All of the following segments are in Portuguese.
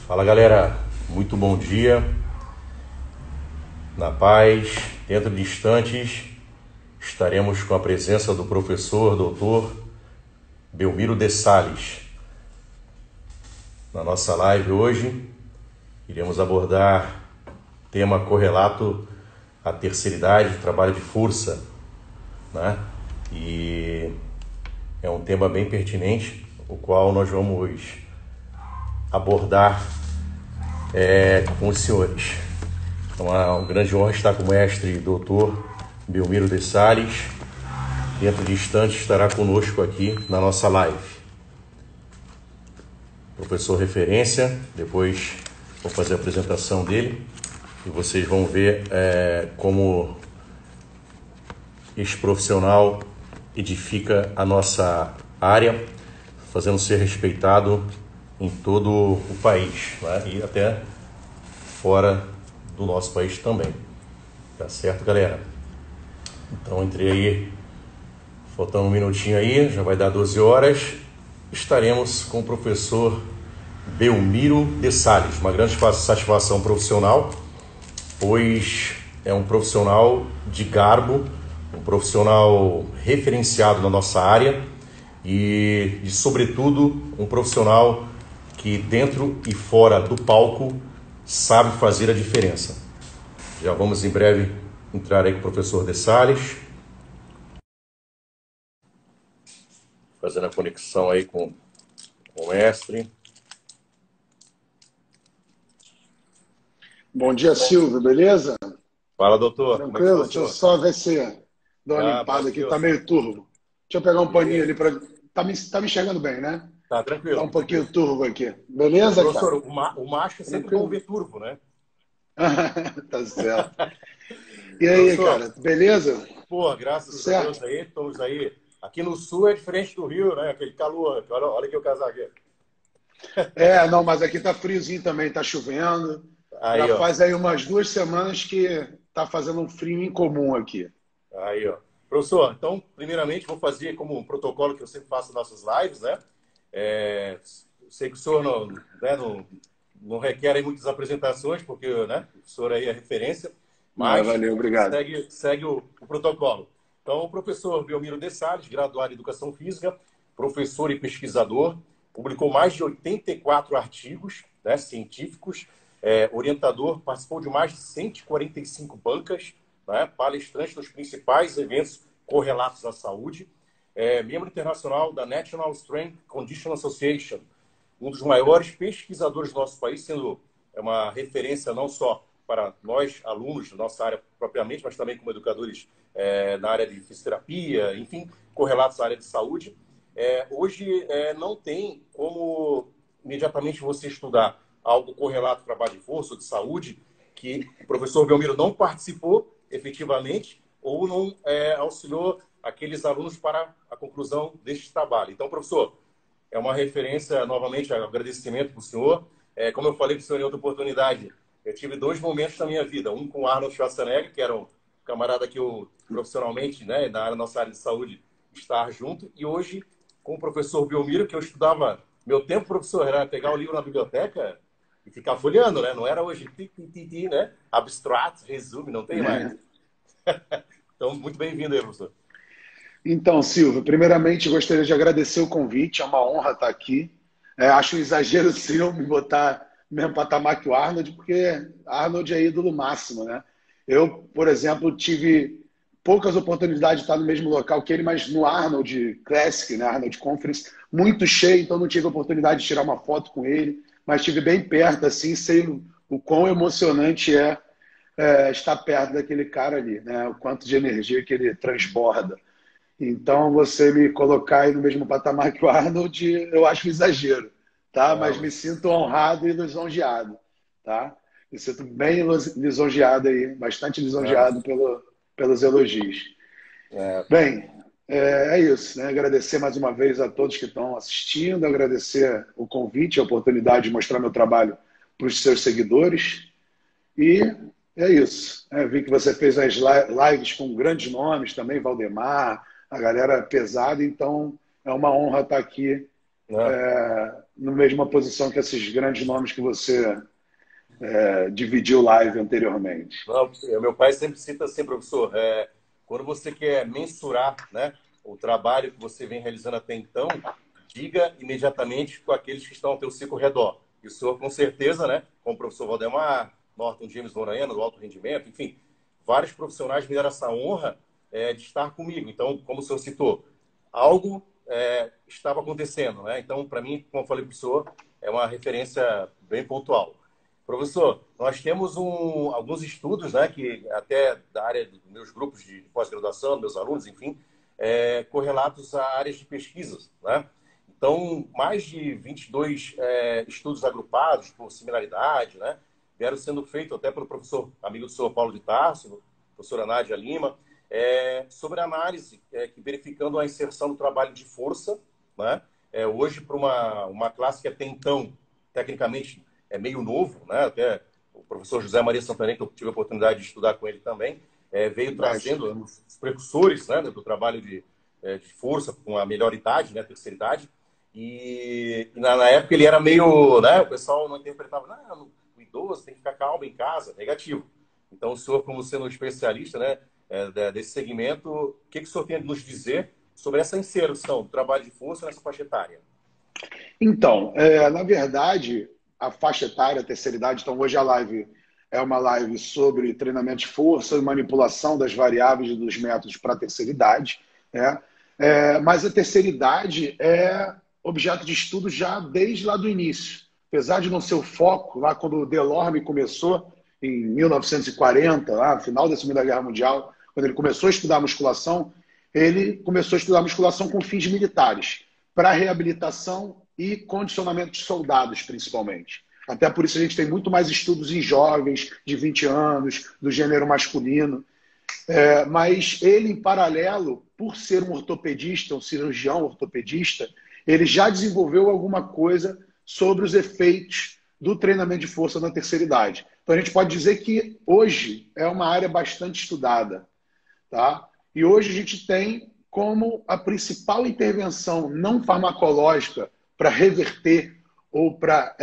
Fala galera, muito bom dia, na paz. Dentro de instantes estaremos com a presença do professor doutor Belmiro de Sales. Na nossa live hoje iremos abordar tema correlato à terceira idade, trabalho de força, né? E é um tema bem pertinente, o qual nós vamos abordar com os senhores. Então é uma grande honra estar com o mestre doutor Belmiro de Sales. Dentro de instantes estará conosco aqui na nossa live. Professor referência, depois vou fazer a apresentação dele e vocês vão ver como este profissional edifica a nossa área, fazendo ser respeitado em todo o país, né? E até fora do nosso país também. Tá certo, galera? Então entrei aí, faltando um minutinho aí, já vai dar 12 horas, estaremos com o professor Belmiro de Sales. Uma grande satisfação profissional, pois é um profissional de garbo, um profissional referenciado na nossa área e sobretudo, um profissional que dentro e fora do palco sabe fazer a diferença. Já vamos em breve entrar aí com o professor de Sales, fazendo a conexão aí com o mestre. Bom dia, Silvio, beleza? Fala, doutor. Tranquilo? Deixa eu só ver se dá uma limpada aqui, tá meio turvo. Deixa eu pegar um paninho ali para... Tá me enxergando bem, né? Tá tranquilo. Dá um pouquinho turvo aqui. Beleza, professor, cara? o macho é sempre bom ver turvo, né? Tá certo. E aí, professor, cara, beleza? Pô, graças a Deus aí, estamos aí. Aqui no sul é diferente do Rio, né? Aquele calor. Olha aqui o casaco. Não, mas aqui tá friozinho também, tá chovendo. Aí, já faz aí umas 2 semanas que tá fazendo um frio incomum aqui. Aí, ó. Professor, então, primeiramente, vou fazer como um protocolo que eu sempre faço nas nossas lives, né? Sei que o senhor não requer aí muitas apresentações, porque, né, o senhor aí é referência, mas valeu, obrigado. segue o protocolo. Então, o professor Belmiro de Sales, graduado em Educação Física, professor e pesquisador, publicou mais de 84 artigos, né, científicos, orientador, participou de mais de 145 bancas, né, palestrante nos principais eventos correlatos à saúde, membro internacional da National Strength Conditioning Association, um dos maiores pesquisadores do nosso país, sendo uma referência não só para nós, alunos da nossa área propriamente, mas também como educadores na área de fisioterapia, enfim, correlatos à área de saúde. Hoje não tem como imediatamente você estudar algo correlato ao trabalho de força ou de saúde, que o professor Belmiro não participou efetivamente ou não auxiliou aqueles alunos para a conclusão deste trabalho. Então, professor, é uma referência, novamente, agradecimento para o senhor. Como eu falei para o senhor em outra oportunidade, eu tive 2 momentos na minha vida. Um com o Arnold Schwarzenegger, que era um camarada que eu, profissionalmente, né, na nossa área de saúde, estar junto. E hoje, com o professor Belmiro, que eu estudava... Meu tempo, professor, era pegar o livro na biblioteca e ficar folheando, né? Não era hoje, né? Abstrato, resumo, não tem mais. Então, muito bem-vindo aí, professor. Então, Silvio, primeiramente gostaria de agradecer o convite, é uma honra estar aqui. Acho um exagero seu me botar no mesmo patamar que o Arnold, porque Arnold é ídolo máximo, né? Eu, por exemplo, tive poucas oportunidades de estar no mesmo local que ele, mas no Arnold Classic, né? Arnold Conference, muito cheio, então não tive a oportunidade de tirar uma foto com ele, mas estive bem perto, assim, sei o quão emocionante estar perto daquele cara ali, né? O quanto de energia que ele transborda. Então, você me colocar aí no mesmo patamar que o Arnold, eu acho um exagero, tá? Mas me sinto honrado e lisonjeado, tá? Me sinto bem lisonjeado aí, bastante lisonjeado pelos elogios. Bem, é isso, né? Agradecer mais uma vez a todos que estão assistindo, agradecer o convite, a oportunidade de mostrar meu trabalho para os seus seguidores. E é isso. Vi que você fez as lives com grandes nomes também, Valdemar, a galera pesada, então é uma honra estar aqui né? na mesma posição que esses grandes nomes que você dividiu live anteriormente. Não, meu pai sempre cita assim, professor, quando você quer mensurar, né, o trabalho que você vem realizando até então, diga imediatamente com aqueles que estão ao teu ciclo redor. E o senhor, com certeza, né, como o professor Valdemar, Norton James Moreno, do alto rendimento, enfim, vários profissionais me deram essa honra de estar comigo. Então, como o senhor citou, algo estava acontecendo, né? Então, para mim, como eu falei para o senhor, é uma referência bem pontual. Professor, nós temos alguns estudos, né, que até da área dos meus grupos de pós-graduação, meus alunos, enfim, correlatos a áreas de pesquisas, né? Então, mais de 22 estudos agrupados por similaridade, né, vieram sendo feitos até pelo professor, amigo do senhor Paulo de Tarso, professora Nádia Lima, sobre análise, verificando a inserção do trabalho de força, né, hoje para uma classe que até então, tecnicamente, é meio novo, né? Até o professor José Maria Santarém, que eu tive a oportunidade de estudar com ele também, veio trazendo os precursores, né, do trabalho de força com a melhor idade, né, terceira idade. E na época ele era meio, né, o pessoal não interpretava, não, o idoso tem que ficar calmo em casa, negativo. Então o senhor, como sendo um especialista, né, desse segmento, o que o senhor tem a nos dizer sobre essa inserção do trabalho de força nessa faixa etária? Então, na verdade, a faixa etária, a terceira idade, então hoje a live é uma live sobre treinamento de força e manipulação das variáveis e dos métodos para a terceira idade, né? Mas a terceira idade é objeto de estudo já desde lá do início. Apesar de não ser o foco, lá quando o Delorme começou, em 1940, lá no final da Segunda Guerra Mundial, quando ele começou a estudar musculação, ele começou a estudar musculação com fins militares, para reabilitação e condicionamento de soldados, principalmente. Até por isso a gente tem muito mais estudos em jovens de 20 anos, do gênero masculino. Mas ele, em paralelo, por ser um ortopedista, um cirurgião ortopedista, ele já desenvolveu alguma coisa sobre os efeitos do treinamento de força na terceira idade. Então a gente pode dizer que hoje é uma área bastante estudada, tá? E hoje a gente tem como a principal intervenção não farmacológica para reverter ou para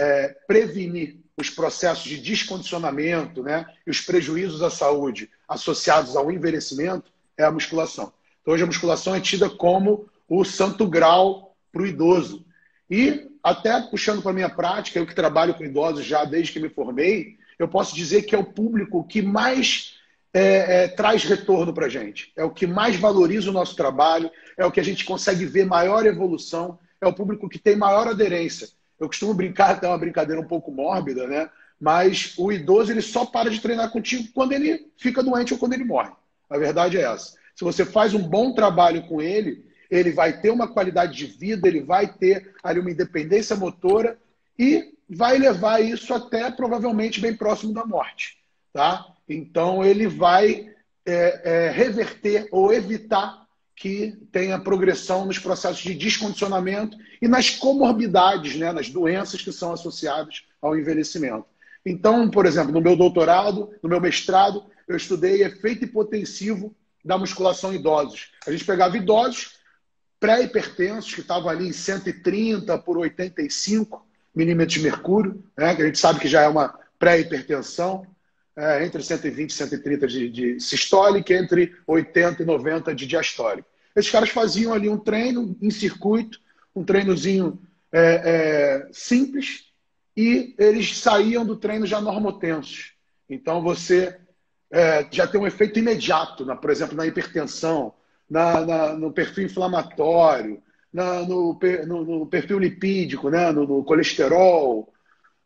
prevenir os processos de descondicionamento, né, e os prejuízos à saúde associados ao envelhecimento é a musculação. Então, hoje a musculação é tida como o santo grau para o idoso. E, até puxando para a minha prática, eu que trabalho com idosos já desde que me formei, eu posso dizer que é o público que mais traz retorno para a gente. É o que mais valoriza o nosso trabalho, é o que a gente consegue ver maior evolução, é o público que tem maior aderência. Eu costumo brincar, até uma brincadeira um pouco mórbida, né? Mas o idoso ele só para de treinar contigo quando ele fica doente ou quando ele morre. A verdade é essa. Se você faz um bom trabalho com ele, ele vai ter uma qualidade de vida, ele vai ter ali uma independência motora e vai levar isso até provavelmente bem próximo da morte, tá? Então ele vai reverter ou evitar que tenha progressão nos processos de descondicionamento e nas comorbidades, né, nas doenças que são associadas ao envelhecimento. Então, por exemplo, no meu doutorado, no meu mestrado, eu estudei efeito hipotensivo da musculação em idosos. A gente pegava idosos pré-hipertensos, que estavam ali em 130 por 85 milímetros de mercúrio, né, que a gente sabe que já é uma pré-hipertensão, entre 120 e 130 de sistólica, entre 80 e 90 de diastólica. Esses caras faziam ali um treino em circuito, um treinozinho simples, e eles saíam do treino já normotensos. Então você já tem um efeito imediato, por exemplo, na hipertensão, no perfil inflamatório, no perfil lipídico, né, no colesterol,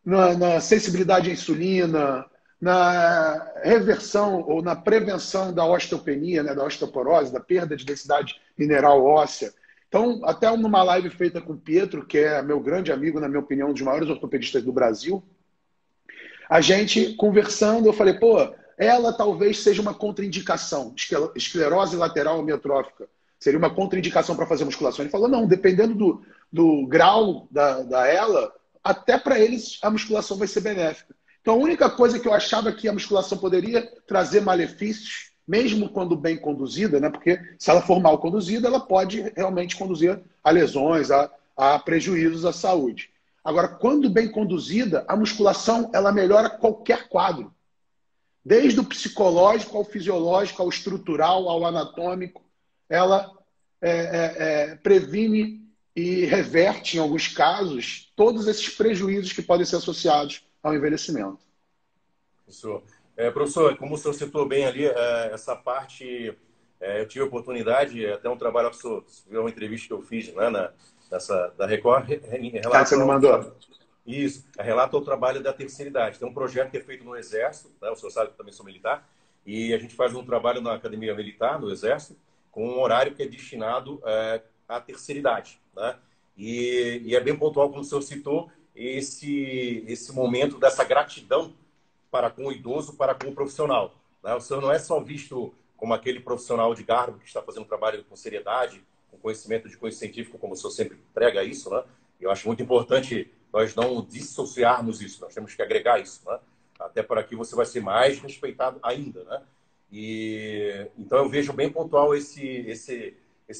na sensibilidade à insulina, na reversão ou na prevenção da osteopenia, né, da osteoporose, da perda de densidade mineral óssea. Então, até numa live feita com o Pietro, que é meu grande amigo, na minha opinião, um dos maiores ortopedistas do Brasil, a gente conversando, eu falei, pô, ela talvez seja uma contraindicação, esclerose lateral amiotrófica, seria uma contraindicação para fazer musculação. Ele falou, não, dependendo do grau da ela, até para eles a musculação vai ser benéfica. Então, a única coisa que eu achava que a musculação poderia trazer malefícios, mesmo quando bem conduzida, né? Porque se ela for mal conduzida, ela pode realmente conduzir a lesões, a a prejuízos à saúde. Agora, quando bem conduzida, a musculação ela melhora qualquer quadro. Desde o psicológico ao fisiológico, ao estrutural, ao anatômico, ela previne e reverte, em alguns casos, todos esses prejuízos que podem ser associados ao envelhecimento. Professor, como o senhor citou bem ali, essa parte, eu tive a oportunidade, até um trabalho, professor, viu uma entrevista que eu fiz, né, da Record, em relação você me mandou. Isso, relata o trabalho da terceira idade. Tem um projeto que é feito no Exército, né? O senhor sabe que eu também sou militar, e a gente faz um trabalho na Academia Militar, no Exército, com um horário que é destinado à terceira idade, né? E é bem pontual, como o senhor citou, esse momento dessa gratidão para com o idoso, para com o profissional, né? O senhor não é só visto como aquele profissional de garbo que está fazendo um trabalho com seriedade, com conhecimento de cunho científico, como o senhor sempre prega isso, né? Eu acho muito importante nós não dissociarmos isso, nós temos que agregar isso, né? Até para que você vai ser mais respeitado ainda, né? Então eu vejo bem pontual esse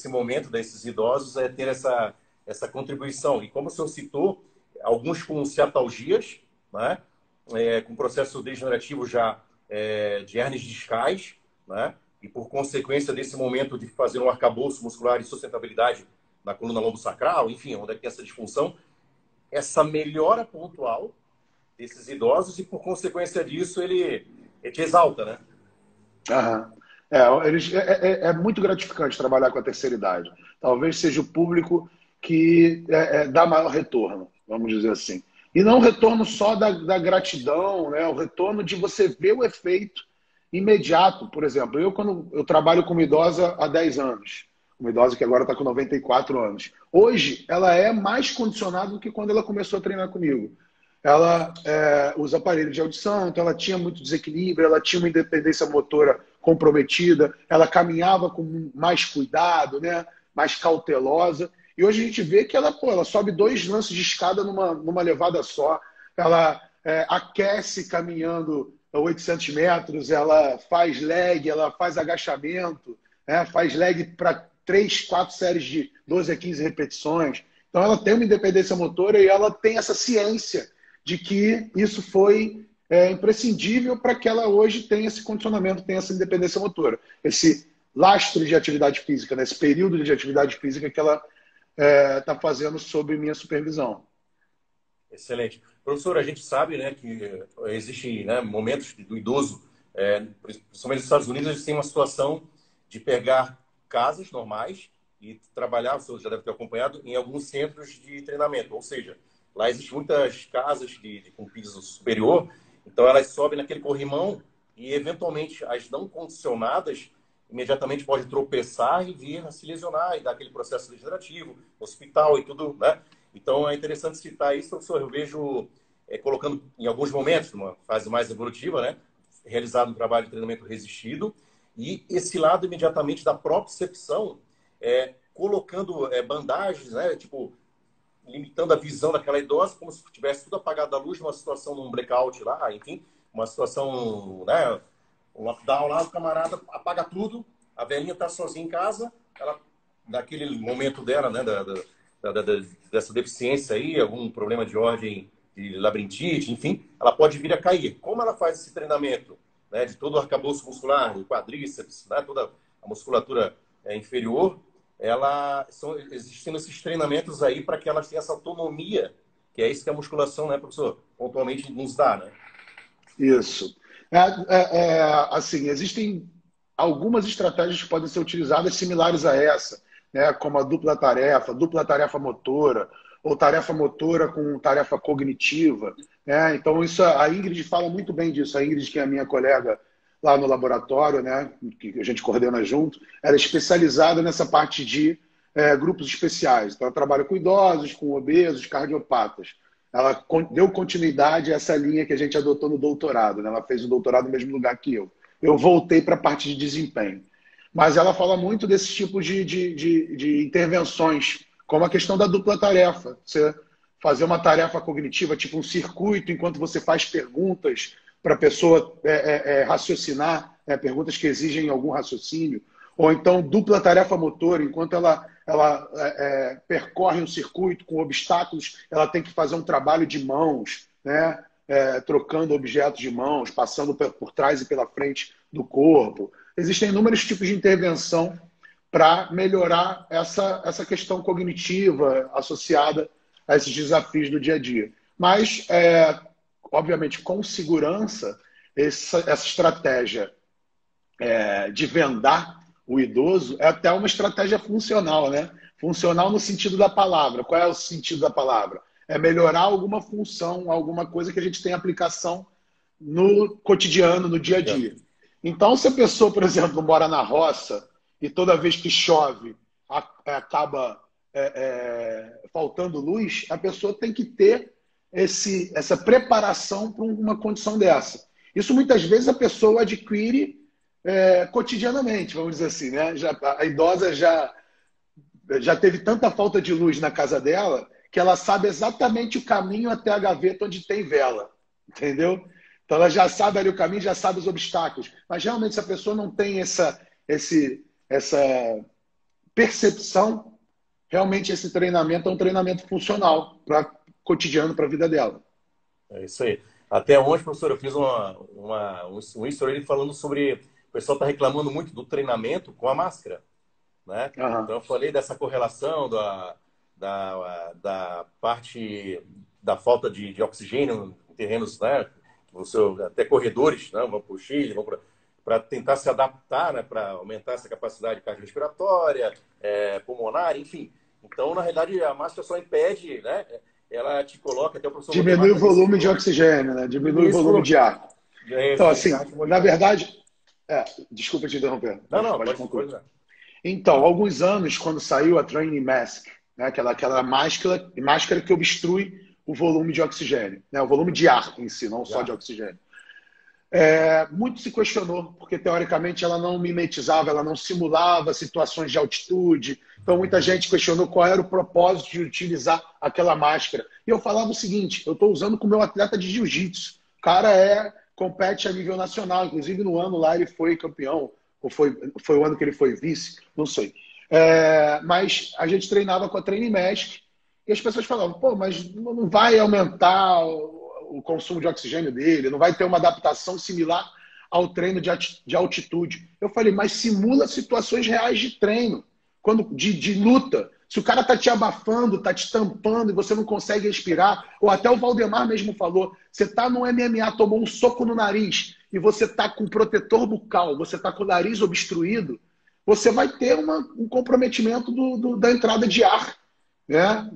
momento desses idosos ter essa contribuição. E como o senhor citou, alguns com ciatalgias, né? Com processo degenerativo já de hérnias discais, né? E por consequência desse momento de fazer um arcabouço muscular e sustentabilidade na coluna lombosacral, enfim, onde é que tem essa disfunção, essa melhora pontual desses idosos e, por consequência disso, ele te exalta, né? Aham. É muito gratificante trabalhar com a terceira idade. Talvez seja o público que dá maior retorno, vamos dizer assim. E não o retorno só da gratidão, né? O retorno de você ver o efeito imediato. Por exemplo, quando eu trabalho com uma idosa há 10 anos, uma idosa que agora está com 94 anos. Hoje, ela é mais condicionada do que quando ela começou a treinar comigo. Ela usa aparelho de audição, então ela tinha muito desequilíbrio, ela tinha uma independência motora comprometida, ela caminhava com mais cuidado, né? Mais cautelosa. E hoje a gente vê que ela sobe 2 lances de escada numa levada só, ela aquece caminhando 800 metros, ela faz leg, ela faz agachamento, faz leg para 3, 4 séries de 12 a 15 repetições. Então ela tem uma independência motora e ela tem essa ciência de que isso foi imprescindível para que ela hoje tenha esse condicionamento, tenha essa independência motora. Esse lastro de atividade física, né? Esse período de atividade física que ela está fazendo sob minha supervisão. Excelente. Professor, a gente sabe, né, que existem, né, momentos do idoso, principalmente nos Estados Unidos, eles têm uma situação de pegar casas normais e trabalhar, o senhor já deve ter acompanhado, em alguns centros de treinamento. Ou seja, lá existem muitas casas com piso superior, então elas sobem naquele corrimão e, eventualmente, as não condicionadas imediatamente pode tropeçar e vir a se lesionar e dar aquele processo degenerativo, hospital e tudo, né? Então é interessante citar isso, professor. Eu vejo colocando em alguns momentos, numa fase mais evolutiva, né? Realizado um trabalho de treinamento resistido e esse lado imediatamente da propriocepção, colocando bandagens, né? Tipo, limitando a visão daquela idosa como se tivesse tudo apagado da luz, numa situação num blackout lá, enfim, uma situação, né? Um lockdown lá, o camarada apaga tudo, a velhinha está sozinha em casa, ela, naquele momento dela, né, dessa deficiência aí, algum problema de ordem de labirintite, enfim, ela pode vir a cair. Como ela faz esse treinamento, né, de todo o arcabouço muscular, o quadríceps, né, toda a musculatura inferior, existem esses treinamentos aí para que elas tenham essa autonomia, que é isso que a musculação, né, professor, pontualmente nos dá, né? Isso. Assim, existem algumas estratégias que podem ser utilizadas similares a essa, né, como a dupla tarefa motora, ou tarefa motora com tarefa cognitiva. Né? Então, a Ingrid fala muito bem disso. A Ingrid, que é a minha colega lá no laboratório, né, que a gente coordena junto, ela é especializada nessa parte de grupos especiais. Então, ela trabalha com idosos, com obesos, cardiopatas. Ela deu continuidade a essa linha que a gente adotou no doutorado. Né? Ela fez o doutorado no mesmo lugar que eu. Eu voltei para a parte de desempenho. Mas ela fala muito desse tipo de intervenções, como a questão da dupla tarefa. Você fazer uma tarefa cognitiva, tipo um circuito, enquanto você faz perguntas para a pessoa raciocinar, perguntas que exigem algum raciocínio. Ou então dupla tarefa motora, enquanto ela ela percorre um circuito com obstáculos, ela tem que fazer um trabalho de mãos, né? Trocando objetos de mãos, passando por trás e pela frente do corpo. Existem inúmeros tipos de intervenção para melhorar essa questão cognitiva associada a esses desafios do dia a dia. Mas, obviamente, com segurança, essa estratégia de vendar o idoso é até uma estratégia funcional, né? Funcional no sentido da palavra. Qual é o sentido da palavra? É melhorar alguma função, alguma coisa que a gente tem aplicação no cotidiano, no dia a dia. Então, se a pessoa, por exemplo, mora na roça e toda vez que chove acaba faltando luz, a pessoa tem que ter essa preparação para uma condição dessa. Isso muitas vezes a pessoa adquire cotidianamente, vamos dizer assim, né? A idosa já teve tanta falta de luz na casa dela que ela sabe exatamente o caminho até a gaveta onde tem vela, entendeu? Então ela já sabe ali o caminho, já sabe os obstáculos. Mas realmente se a pessoa não tem essa percepção, realmente esse treinamento é um treinamento funcional para cotidiano, para a vida dela. É isso aí. Até ontem, professor, eu fiz um story falando sobre... O pessoal está reclamando muito do treinamento com a máscara, né? Uhum. Então eu falei dessa correlação da parte da falta de oxigênio em terrenos, né? Até corredores, né? Vão para o Chile, vão para tentar se adaptar, né? Para aumentar essa capacidade cardiorrespiratória, pulmonar, enfim. Então, na realidade, a máscara só impede, né? Ela te coloca, até o professor... Diminui o volume de oxigênio, né? Diminui o volume de ar. Então, assim, na verdade... desculpa te interromper. Não, pode concluir. Então, há alguns anos, quando saiu a Training Mask, né? aquela máscara que obstrui o volume de oxigênio, né? O volume de ar em si, não só de oxigênio. Muito se questionou, porque teoricamente ela não mimetizava, ela não simulava situações de altitude. Então muita gente questionou qual era o propósito de utilizar aquela máscara. E eu falava o seguinte: eu estou usando com o meu atleta de jiu-jitsu. O cara compete a nível nacional, inclusive no ano lá ele foi campeão, ou foi o ano que ele foi vice, não sei. Mas a gente treinava com a Training Mask e as pessoas falavam, pô, mas não vai aumentar o consumo de oxigênio dele, não vai ter uma adaptação similar ao treino de altitude. Eu falei, mas simula situações reais de treino, de luta. Se o cara tá te abafando, tá te tampando e você não consegue respirar, ou até o Valdemar mesmo falou, você tá no MMA, tomou um soco no nariz e você tá com protetor bucal, você tá com o nariz obstruído, você vai ter um comprometimento da entrada de ar, né?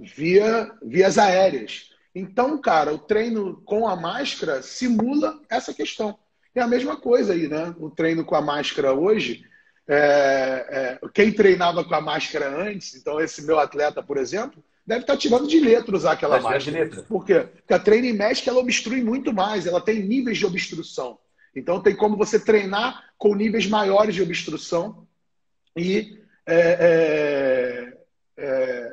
Vias aéreas. Então, cara, o treino com a máscara simula essa questão. É a mesma coisa aí, né? O treino com a máscara hoje, quem treinava com a máscara antes, então esse meu atleta, por exemplo, deve estar tirando de letra usar aquela máscara. Por quê? Porque a Training Mask, ela obstrui muito mais, ela tem níveis de obstrução. Então tem como você treinar com níveis maiores de obstrução e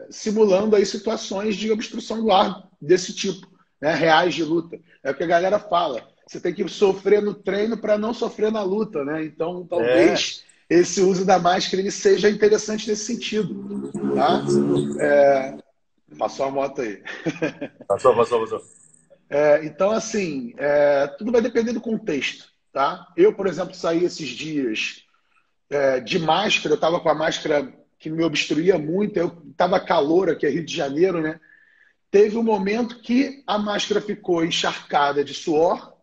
simulando aí situações de obstrução do ar desse tipo, né? Reais de luta. É o que a galera fala. Você tem que sofrer no treino para não sofrer na luta, né? Então, talvez esse uso da máscara ele seja interessante nesse sentido. Tá? Passou a moto aí. Passou. Então, assim, tudo vai depender do contexto. Tá? Eu, por exemplo, saí esses dias de máscara, eu estava com a máscara que me obstruía muito, eu estava calor aqui, Rio de Janeiro, né? Teve um momento que a máscara ficou encharcada de suor,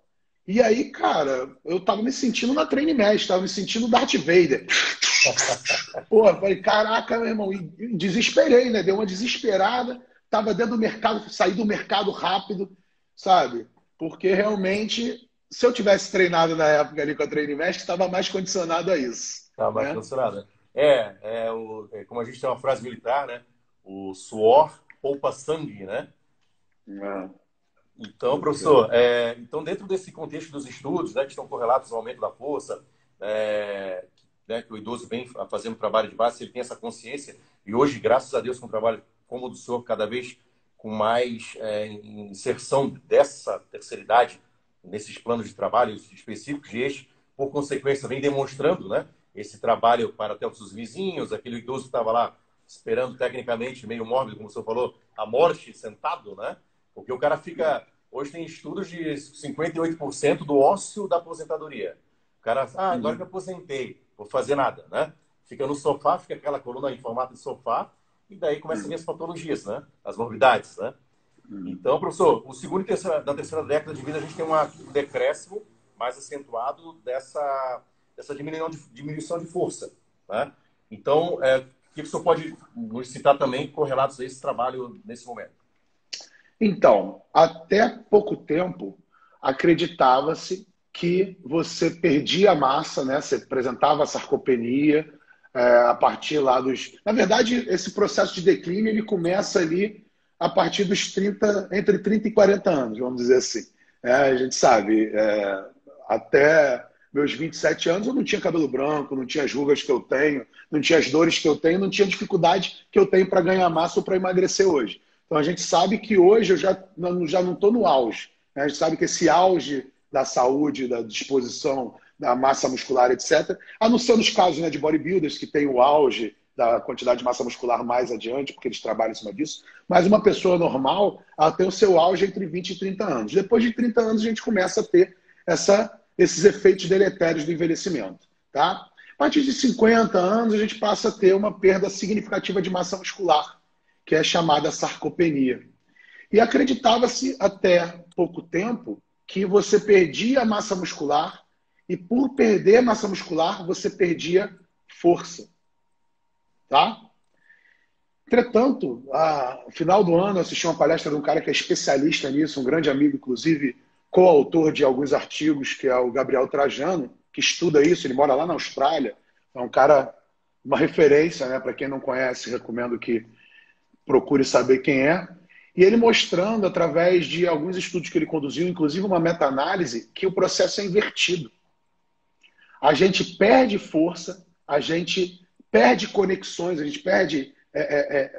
e aí, cara, eu tava me sentindo na Training Mask, tava me sentindo Darth Vader. Pô, eu falei, caraca, meu irmão, e desesperei, né? Dei uma desesperada, tava dentro do mercado, saí do mercado rápido, sabe? Porque realmente, se eu tivesse treinado na época ali com a Training Mask, estava mais condicionado a isso. Estava mais condicionado. Como a gente tem uma frase militar, né? O suor poupa sangue, né? Então, professor, então dentro desse contexto dos estudos, né, que estão correlatos ao aumento da força, né, que o idoso vem fazendo trabalho de base, ele tem essa consciência, e hoje, graças a Deus, com um trabalho como o do senhor, cada vez com mais inserção dessa terceira idade nesses planos de trabalho específicos de eixo, por consequência, vem demonstrando, né, esse trabalho para até os seus vizinhos, aquele idoso que estava lá esperando tecnicamente, meio mórbido, como o senhor falou, a morte sentado, né? Porque o cara fica... Hoje tem estudos de 58% do ócio da aposentadoria. O cara, agora que eu aposentei, vou fazer nada, né? Fica no sofá, fica aquela coluna em formato de sofá, e daí começa a vir as patologias, né? As morbidades, né? Então, professor, o segundo e da terceira década de vida, a gente tem um decréscimo mais acentuado dessa diminuição de força, né? Então, o que o senhor pode nos citar também correlatos a esse trabalho nesse momento? Então, até pouco tempo, acreditava-se que você perdia massa, né? Você apresentava a sarcopenia a partir lá dos... Na verdade, esse processo de declínio ele começa ali a partir dos 30, entre 30 e 40 anos, vamos dizer assim. A gente sabe, até meus 27 anos eu não tinha cabelo branco, não tinha as rugas que eu tenho, não tinha as dores que eu tenho, não tinha dificuldade que eu tenho para ganhar massa ou para emagrecer hoje. Então a gente sabe que hoje eu já não estou no auge, né? A gente sabe que esse auge da saúde, da disposição, da massa muscular, etc., a não ser nos casos, né, de bodybuilders que tem o auge da quantidade de massa muscular mais adiante, porque eles trabalham em cima disso, mas uma pessoa normal, ela tem o seu auge entre 20 e 30 anos. Depois de 30 anos, a gente começa a ter esses efeitos deletérios do envelhecimento. Tá? A partir de 50 anos, a gente passa a ter uma perda significativa de massa muscular, que é chamada sarcopenia. E acreditava-se até pouco tempo que você perdia a massa muscular e por perder a massa muscular, você perdia força. Tá? Entretanto, no final do ano, eu assisti uma palestra de um cara que é especialista nisso, um grande amigo, inclusive coautor de alguns artigos, que é o Gabriel Trajano, que estuda isso, ele mora lá na Austrália, é um cara, uma referência, né? Para quem não conhece, recomendo que procure saber quem é. E ele mostrando, através de alguns estudos que ele conduziu, inclusive uma meta-análise, que o processo é invertido. A gente perde força, a gente perde conexões, a gente perde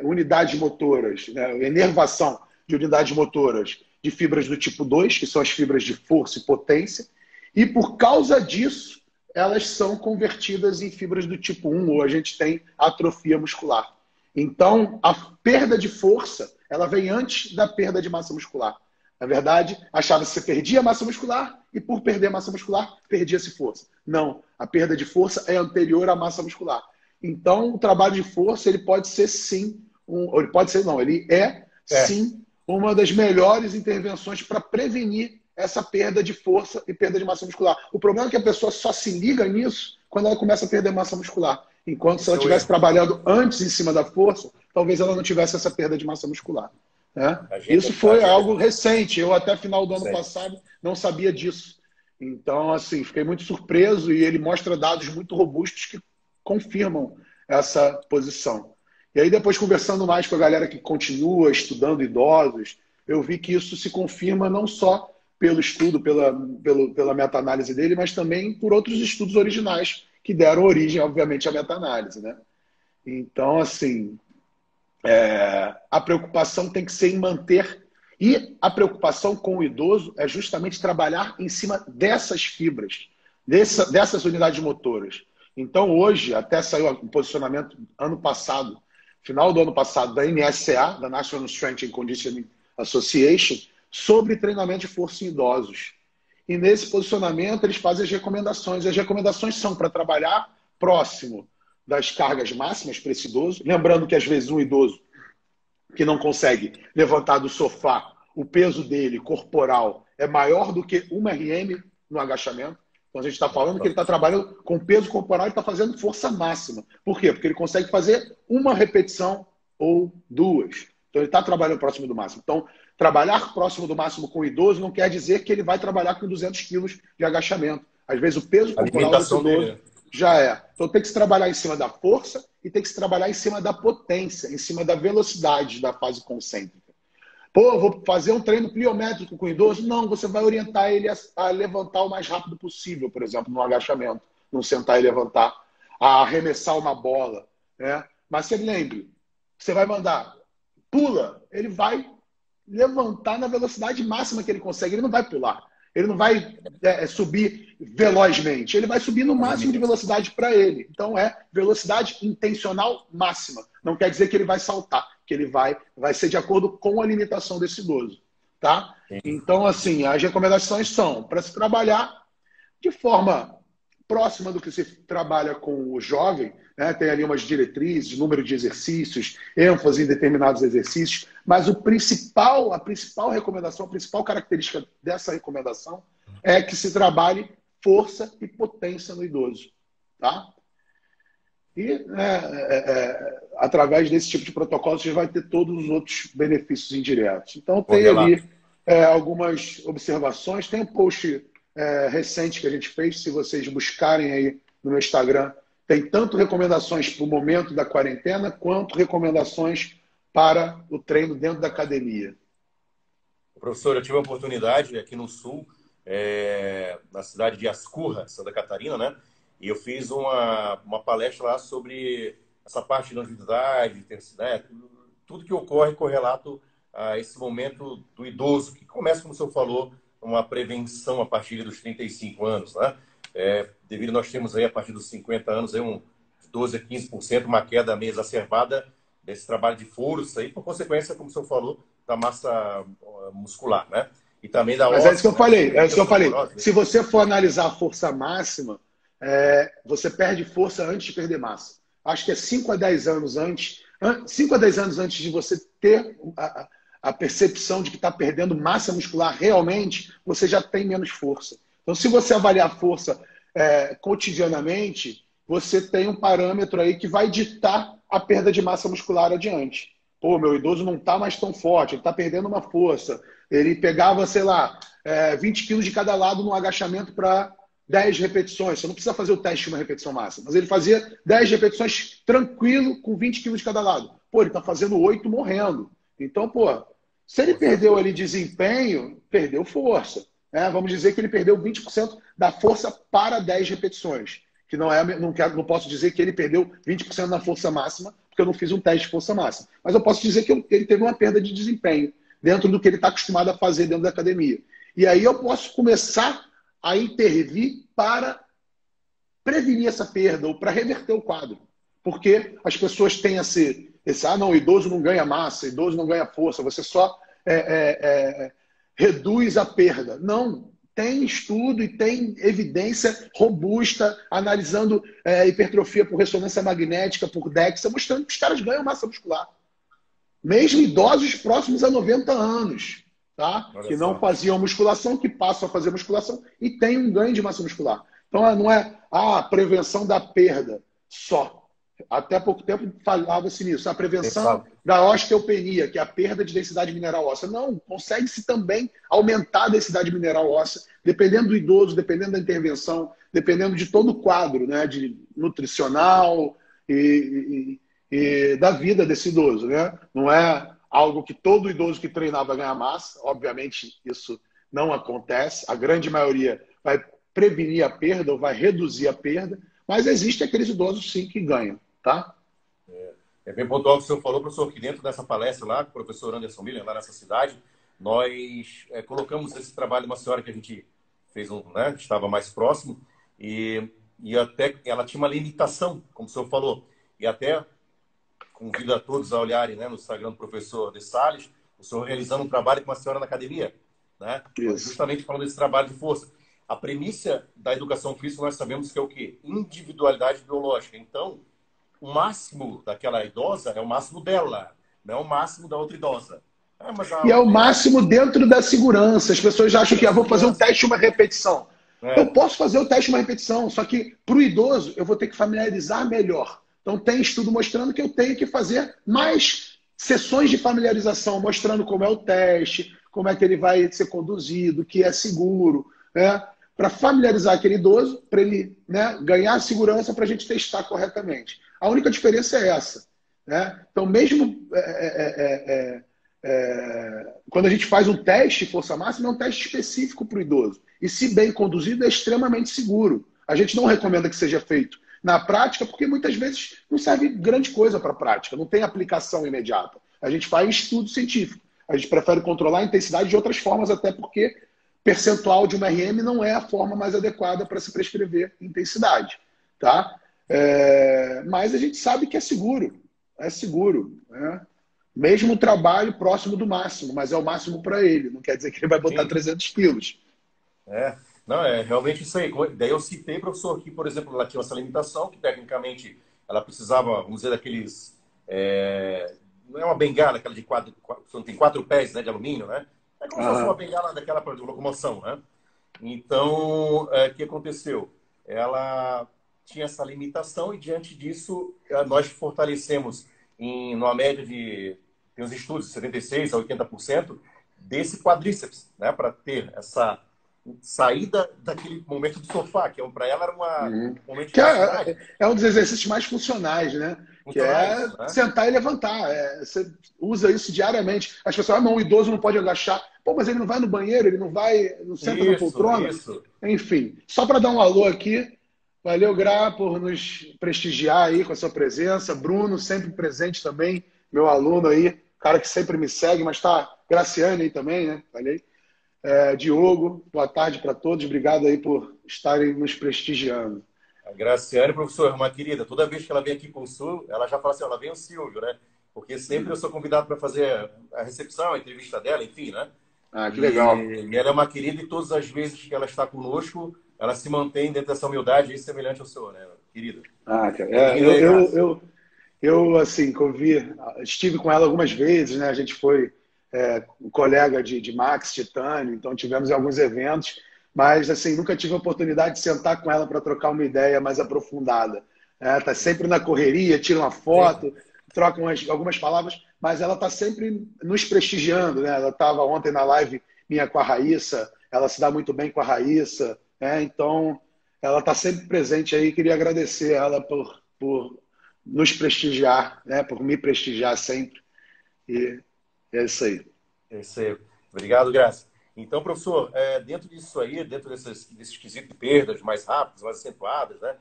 unidades motoras, né? Inervação de unidades motoras de fibras do tipo 2, que são as fibras de força e potência, e por causa disso, elas são convertidas em fibras do tipo 1, ou a gente tem atrofia muscular. Então, a perda de força, ela vem antes da perda de massa muscular. Na verdade, achava que você perdia massa muscular e por perder massa muscular, perdia-se força. Não, a perda de força é anterior à massa muscular. Então, o trabalho de força, ele pode ser sim, ele é sim uma das melhores intervenções para prevenir essa perda de força e perda de massa muscular. O problema é que a pessoa só se liga nisso quando ela começa a perder massa muscular. Enquanto se ela estivesse trabalhando antes em cima da força, talvez ela não tivesse essa perda de massa muscular. Né? Isso foi algo recente. Eu até final do ano passado não sabia disso. Então, assim, fiquei muito surpreso e ele mostra dados muito robustos que confirmam essa posição. E aí, depois, conversando mais com a galera que continua estudando idosos, eu vi que isso se confirma não só pelo estudo, pela meta-análise dele, mas também por outros estudos originais que deram origem, obviamente, à meta-análise. Né? Então, assim, a preocupação tem que ser em manter. E a preocupação com o idoso é justamente trabalhar em cima dessas fibras, dessas unidades motoras. Então, hoje, até saiu um posicionamento ano passado, final do ano passado, da NSCA, da National Strength and Conditioning Association, sobre treinamento de força em idosos. E nesse posicionamento, eles fazem as recomendações. As recomendações são para trabalhar próximo das cargas máximas para esse idoso. Lembrando que, às vezes, um idoso que não consegue levantar do sofá, o peso dele corporal é maior do que 1 RM no agachamento. Então, a gente está falando que ele está trabalhando com peso corporal e está fazendo força máxima. Por quê? Porque ele consegue fazer uma repetição ou duas. Então, ele está trabalhando próximo do máximo. Então, trabalhar próximo do máximo com o idoso não quer dizer que ele vai trabalhar com 200 quilos de agachamento. Às vezes, o peso corporal desse idoso já é. Então, tem que se trabalhar em cima da força e tem que se trabalhar em cima da potência, em cima da velocidade da fase concêntrica. Pô, vou fazer um treino pliométrico com o idoso? Não, você vai orientar ele a levantar o mais rápido possível, por exemplo, no agachamento, não sentar e levantar, a arremessar uma bola. Né? Mas você lembre, você vai mandar, pula, ele vai levantar na velocidade máxima que ele consegue, ele não vai pular. Ele não vai subir velozmente, ele vai subir no máximo de velocidade para ele. Então é velocidade intencional máxima. não quer dizer que ele vai saltar, que ele vai ser de acordo com a limitação desse idoso. Tá? Então, assim, as recomendações são para se trabalhar de forma próxima do que se trabalha com o jovem, né? Tem ali umas diretrizes, número de exercícios, ênfase em determinados exercícios, mas a principal recomendação, a principal característica dessa recomendação é que se trabalhe força e potência no idoso. Tá? E através desse tipo de protocolo você vai ter todos os outros benefícios indiretos. Então tem ali algumas observações, tem um post recente que a gente fez, se vocês buscarem aí no meu Instagram, tem tanto recomendações para o momento da quarentena, quanto recomendações para o treino dentro da academia. Professor, eu tive a oportunidade aqui no Sul, na cidade de Ascurra, Santa Catarina, né? E eu fiz uma palestra lá sobre essa parte de longevidade, né? Tudo que ocorre correlato a esse momento do idoso, que começa, como o senhor falou, uma prevenção a partir dos 35 anos, né? Devido nós temos aí, a partir dos 50 anos, aí de 12% a 15%, uma queda meio exacerbada desse trabalho de força, e por consequência, como o senhor falou, da massa muscular, né? E também da Mas é isso que eu falei, é isso que eu falei. Né? Se você for analisar a força máxima, você perde força antes de perder massa. Acho que é 5 a 10 anos antes, 5 a 10 anos antes de você ter a percepção de que está perdendo massa muscular realmente, você já tem menos força. Então, se você avaliar a força cotidianamente, você tem um parâmetro aí que vai ditar a perda de massa muscular adiante. Pô, meu idoso não está mais tão forte, ele está perdendo uma força. Ele pegava, sei lá, 20 quilos de cada lado no agachamento para 10 repetições. Você não precisa fazer o teste de uma repetição máxima. Mas ele fazia 10 repetições tranquilo, com 20 quilos de cada lado. Pô, ele está fazendo 8 morrendo. Então, pô, se ele perdeu ali desempenho, perdeu força. Vamos dizer que ele perdeu 20% da força para 10 repetições. Que não posso dizer que ele perdeu 20% da força máxima, porque eu não fiz um teste de força máxima. Mas eu posso dizer que ele teve uma perda de desempenho dentro do que ele está acostumado a fazer dentro da academia. E aí eu posso começar a intervir para prevenir essa perda ou para reverter o quadro. Porque as pessoas têm esse não, o idoso não ganha massa, o idoso não ganha força, você só reduz a perda. Não, tem estudo e tem evidência robusta analisando hipertrofia por ressonância magnética, por DEXA, mostrando que os caras ganham massa muscular. Mesmo idosos próximos a 90 anos, tá? Que não faziam musculação, que passam a fazer musculação e tem um ganho de massa muscular. Então não é a prevenção da perda só. Até pouco tempo falava-se nisso. A prevenção da osteopenia, que é a perda de densidade mineral óssea. Não, consegue-se também aumentar a densidade mineral óssea, dependendo do idoso, dependendo da intervenção, dependendo de todo o quadro, né, de nutricional e da vida desse idoso. Né? Não é algo que todo idoso que treinar vai ganhar massa. Obviamente, isso não acontece. A grande maioria vai prevenir a perda ou vai reduzir a perda, mas existem aqueles idosos, sim, que ganham. Tá? É bem pontual o que o senhor falou, professor, que dentro dessa palestra lá, com o professor Anderson Miller, lá nessa cidade, nós colocamos esse trabalho de uma senhora que a gente fez, né, estava mais próximo, e até ela tinha uma limitação, como o senhor falou, e até convido a todos a olharem, né, no Instagram do professor De Salles, o senhor realizando um trabalho com uma senhora na academia, né, justamente falando desse trabalho de força. A premissa da educação física nós sabemos que é o quê? Individualidade biológica. Então, o máximo daquela idosa é o máximo dela, não é o máximo da outra idosa. E é o máximo dentro da segurança. As pessoas acham que vou fazer um teste uma repetição. Eu posso fazer o teste uma repetição, só que para o idoso eu vou ter que familiarizar melhor. Então tem estudo mostrando que eu tenho que fazer mais sessões de familiarização, mostrando como é o teste, como é que ele vai ser conduzido, que é seguro, né? Para familiarizar aquele idoso, para ele, né, ganhar segurança para a gente testar corretamente. A única diferença é essa. Né? Então, mesmo quando a gente faz um teste de força máxima, é um teste específico para o idoso. E, se bem conduzido, é extremamente seguro. A gente não recomenda que seja feito na prática, porque muitas vezes não serve grande coisa para a prática, não tem aplicação imediata. A gente faz estudo científico. A gente prefere controlar a intensidade de outras formas, até porque percentual de uma RM não é a forma mais adequada para se prescrever intensidade. Tá? Mas a gente sabe que é seguro. é seguro, né? Mesmo o trabalho próximo do máximo, mas é o máximo para ele. Não quer dizer que ele vai botar Sim. 300 quilos. É, não, é realmente isso aí. Daí eu citei, professor, que, por exemplo, ela tinha essa limitação, que tecnicamente ela precisava, vamos dizer, daqueles. Não é uma bengala, aquela de tem 4 pés, né, de alumínio, né? É como se fosse uma Aham. bengala daquela para locomoção, né? Então, o que aconteceu? Ela tinha essa limitação e, diante disso, nós fortalecemos numa média de, tem os estudos, 76% a 80% desse quadríceps, né? Para ter essa saída daquele momento do sofá, que para ela era Uhum. um momento de Que passividade, é um dos exercícios mais funcionais, né? Que funcionais, é né? sentar e levantar. Você usa isso diariamente. As pessoas, o idoso não pode agachar. Pô, mas ele não vai no banheiro, ele não vai, não senta na Isso, poltrona. isso. Enfim, só para dar um alô aqui. Valeu, Gra, por nos prestigiar aí com a sua presença. Bruno, sempre presente também, meu aluno aí, cara que sempre me segue, mas tá, Graciane aí também, né? Falei. Diogo, boa tarde para todos. Obrigado aí por estarem nos prestigiando. A Graciane, professor, é uma querida. Toda vez que ela vem aqui para o Sul, ela já fala assim, ela vem o Silvio, né? Porque sempre eu sou convidado para fazer a recepção, a entrevista dela, enfim, né? Ah, que legal. E ela é uma querida e todas as vezes que ela está conosco, ela se mantém dentro dessa humildade aí semelhante ao senhor, né? Querida. Ah, cara, Bem-vinda aí, Graça. assim, estive com ela algumas vezes, né? A gente foi um colega de Max Titânio, então tivemos alguns eventos, mas assim, nunca tive a oportunidade de sentar com ela para trocar uma ideia mais aprofundada. Tá sempre na correria, tira uma Sempre. foto, troca algumas palavras, mas ela está sempre nos prestigiando, né? Ela estava ontem na live minha com a Raíssa, ela se dá muito bem com a Raíssa, né? Então ela está sempre presente aí. Queria agradecer ela por nos prestigiar, né? Por me prestigiar sempre. E é isso aí. É isso aí. Obrigado, Graça. Então, professor, dentro disso aí, dentro desse quesito de perdas mais rápidas, mais acentuadas, né?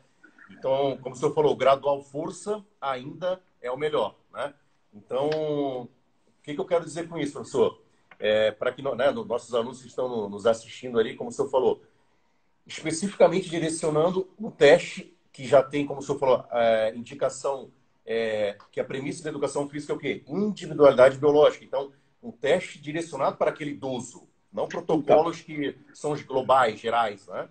Então, como o senhor falou, o gradual força ainda é o melhor, né? Então, o que eu quero dizer com isso, professor? Para que né, nossos alunos que estão nos assistindo ali, como o senhor falou, especificamente direcionando um teste que já tem, como o senhor falou, indicação, que a premissa da educação física é o quê? Individualidade biológica. Então, um teste direcionado para aquele idoso, não Então, protocolos que são os globais, gerais, né?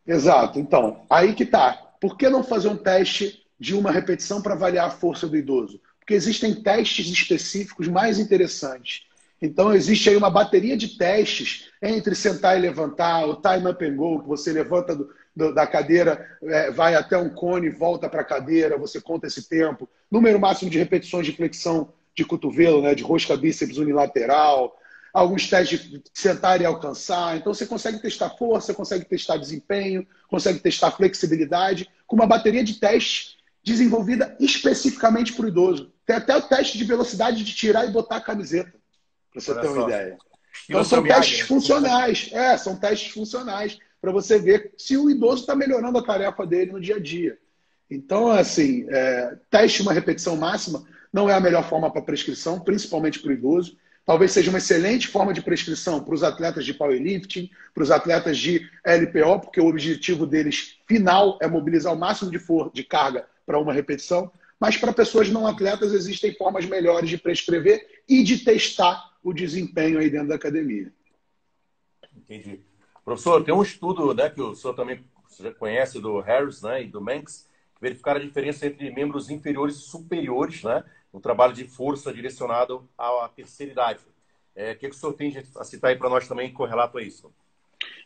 exato. Então, aí que tá. Por que não fazer um teste de uma repetição para avaliar a força do idoso? Porque existem testes específicos mais interessantes. Então, existe aí uma bateria de testes entre sentar e levantar, o time up and go, que você levanta da cadeira, vai até um cone, volta para a cadeira, você conta esse tempo. Número máximo de repetições de flexão de cotovelo, né, de rosca bíceps unilateral, alguns testes de sentar e alcançar. Então, você consegue testar força, consegue testar desempenho, consegue testar flexibilidade, com uma bateria de testes desenvolvida especificamente para o idoso. Tem até o teste de velocidade de tirar e botar a camiseta, para você Olha ter uma só. ideia. Então, Estilo seu são testes Miyagi, né? funcionais. São testes funcionais para você ver se o idoso está melhorando a tarefa dele no dia a dia. Então, assim, teste uma repetição máxima não é a melhor forma para prescrição, principalmente para o idoso. Talvez seja uma excelente forma de prescrição para os atletas de powerlifting, para os atletas de LPO, porque o objetivo deles final é mobilizar o máximo de carga para uma repetição. Mas para pessoas não atletas existem formas melhores de prescrever e de testar o desempenho aí dentro da academia. Entendi. Professor, tem um estudo, né, que o senhor também conhece, do Harris, né, e do Manx, que verificaram a diferença entre membros inferiores e superiores, né, no trabalho de força direcionado à terceira idade. O que o senhor tem a citar aí para nós também correlato a isso?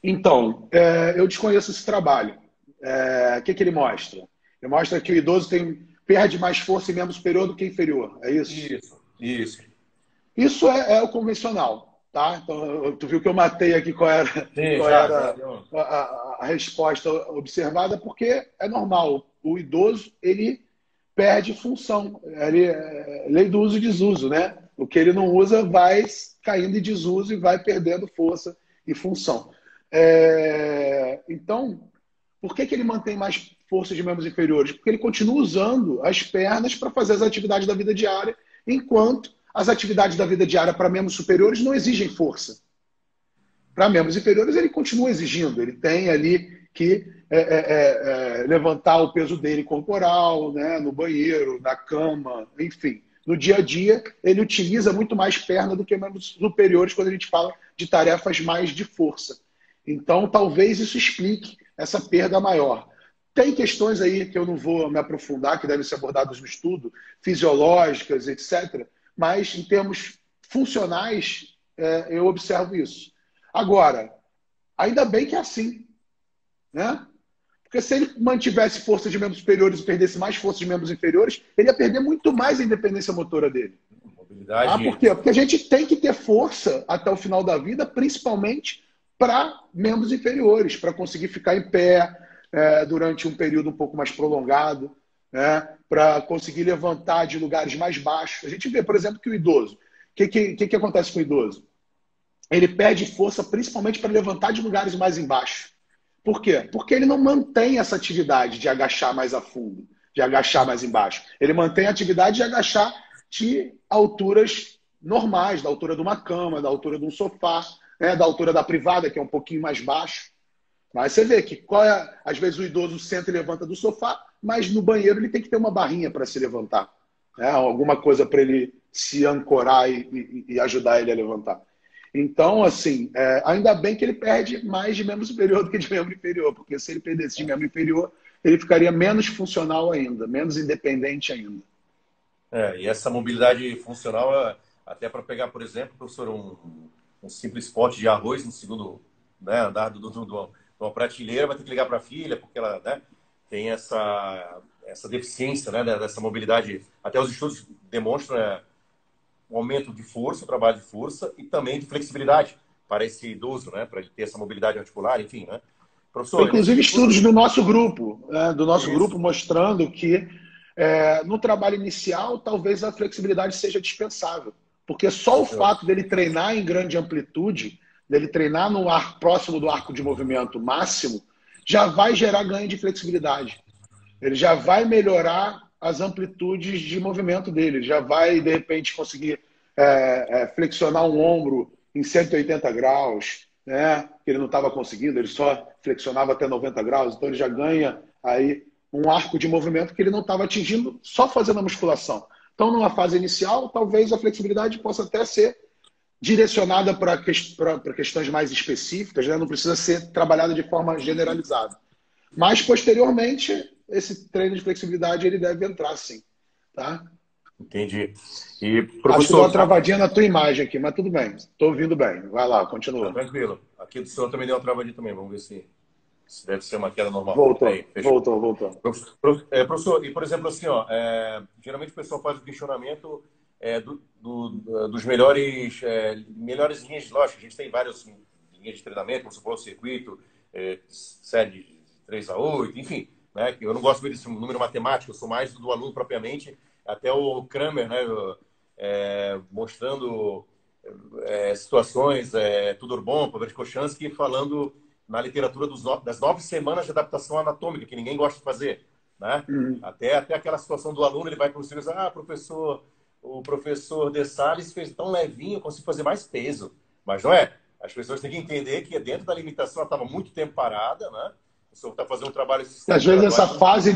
Então, eu desconheço esse trabalho. O que ele mostra? Ele mostra que o idoso perde mais força em membro superior do que inferior. É isso? Isso, isso. Isso é o convencional, tá? Então, tu viu que eu matei aqui qual era, Sim, qual já era deu. a resposta observada, porque é normal. O idoso, ele perde função. Lei do uso e desuso, né? O que ele não usa vai caindo em desuso e vai perdendo força e função. Então, por que ele mantém mais força de membros inferiores? Porque ele continua usando as pernas para fazer as atividades da vida diária, enquanto as atividades da vida diária para membros superiores não exigem força. Para membros inferiores, ele continua exigindo. Ele tem ali que levantar o peso dele corporal, né, no banheiro, na cama, enfim. no dia a dia, ele utiliza muito mais perna do que membros superiores quando a gente fala de tarefas mais de força. Então, talvez isso explique essa perda maior. Tem questões aí que eu não vou me aprofundar, que devem ser abordadas no estudo, fisiológicas, etc. Mas, em termos funcionais, eu observo isso. Agora, ainda bem que é assim, né? Porque se ele mantivesse força de membros superiores e perdesse mais força de membros inferiores, ele ia perder muito mais a independência motora dele. Ah, por Mobilidade. quê? Porque a gente tem que ter força até o final da vida, principalmente para membros inferiores, para conseguir ficar em pé durante um período um pouco mais prolongado, né? Para conseguir levantar de lugares mais baixos. A gente vê, por exemplo, que o idoso. O que acontece com o idoso? Ele perde força principalmente para levantar de lugares mais embaixo. Por quê? Porque ele não mantém essa atividade de agachar mais a fundo, de agachar mais embaixo. Ele mantém a atividade de agachar de alturas normais, da altura de uma cama, da altura de um sofá, né, da altura da privada, que é um pouquinho mais baixo. Mas você vê que às vezes o idoso senta e levanta do sofá, mas no banheiro ele tem que ter uma barrinha para se levantar, né? Alguma coisa para ele se ancorar e ajudar ele a levantar. Então, assim, ainda bem que ele perde mais de membro superior do que de membro inferior, porque se ele perdesse de membro inferior, ele ficaria menos funcional ainda, menos independente ainda. E essa mobilidade funcional, até para pegar, por exemplo, professor, um simples pote de arroz no segundo, né, andar de uma prateleira, vai ter que ligar para a filha, porque ela, né, tem essa deficiência, né, dessa mobilidade. Até os estudos demonstram um aumento de força, trabalho de força e também de flexibilidade para esse idoso, né, para ele ter essa mobilidade articular, enfim, né. Professor, inclusive estudos do nosso grupo, Isso. mostrando que no trabalho inicial talvez a flexibilidade seja dispensável, porque só o fato dele treinar em grande amplitude, dele treinar no ar próximo do arco de movimento máximo, já vai gerar ganho de flexibilidade. Ele já vai melhorar as amplitudes de movimento dele, já vai, de repente, conseguir flexionar um ombro em 180 graus, né? Que ele não estava conseguindo, ele só flexionava até 90 graus, então ele já ganha aí um arco de movimento que ele não estava atingindo só fazendo a musculação. Então, numa fase inicial, talvez a flexibilidade possa até ser direcionada para questões mais específicas, né? Não precisa ser trabalhada de forma generalizada. Mas, posteriormente, esse treino de flexibilidade ele deve entrar, sim. Tá? Entendi. E, Acho que deu professor, uma travadinha na tua imagem aqui, mas tudo bem. Estou ouvindo bem. Vai lá, continua. tranquilo. Aqui do senhor também deu uma travadinha também. Vamos ver se deve ser uma queda normal. Voltou, Aí, fechou. voltou. Professor, e por exemplo, assim, ó, geralmente o pessoal faz o questionamento dos melhores linhas de lógica. A gente tem várias linhas de treinamento, como você falou, circuito, série de 3 a 8, enfim. Né? Eu não gosto muito desse número matemático, eu sou mais do aluno propriamente. Até o Kramer, né, mostrando situações, Tudor Bom, Verkhoshansky, falando na literatura das 9 semanas de adaptação anatômica, que ninguém gosta de fazer. Né? Até aquela situação do aluno, ele vai para o professor e diz, professor, o professor De Salles fez tão levinho, eu consigo fazer mais peso. Mas não é. As pessoas têm que entender que dentro da limitação ela estava muito tempo parada, né? O senhor está fazendo um trabalho sistêmico. Às vezes nessa fase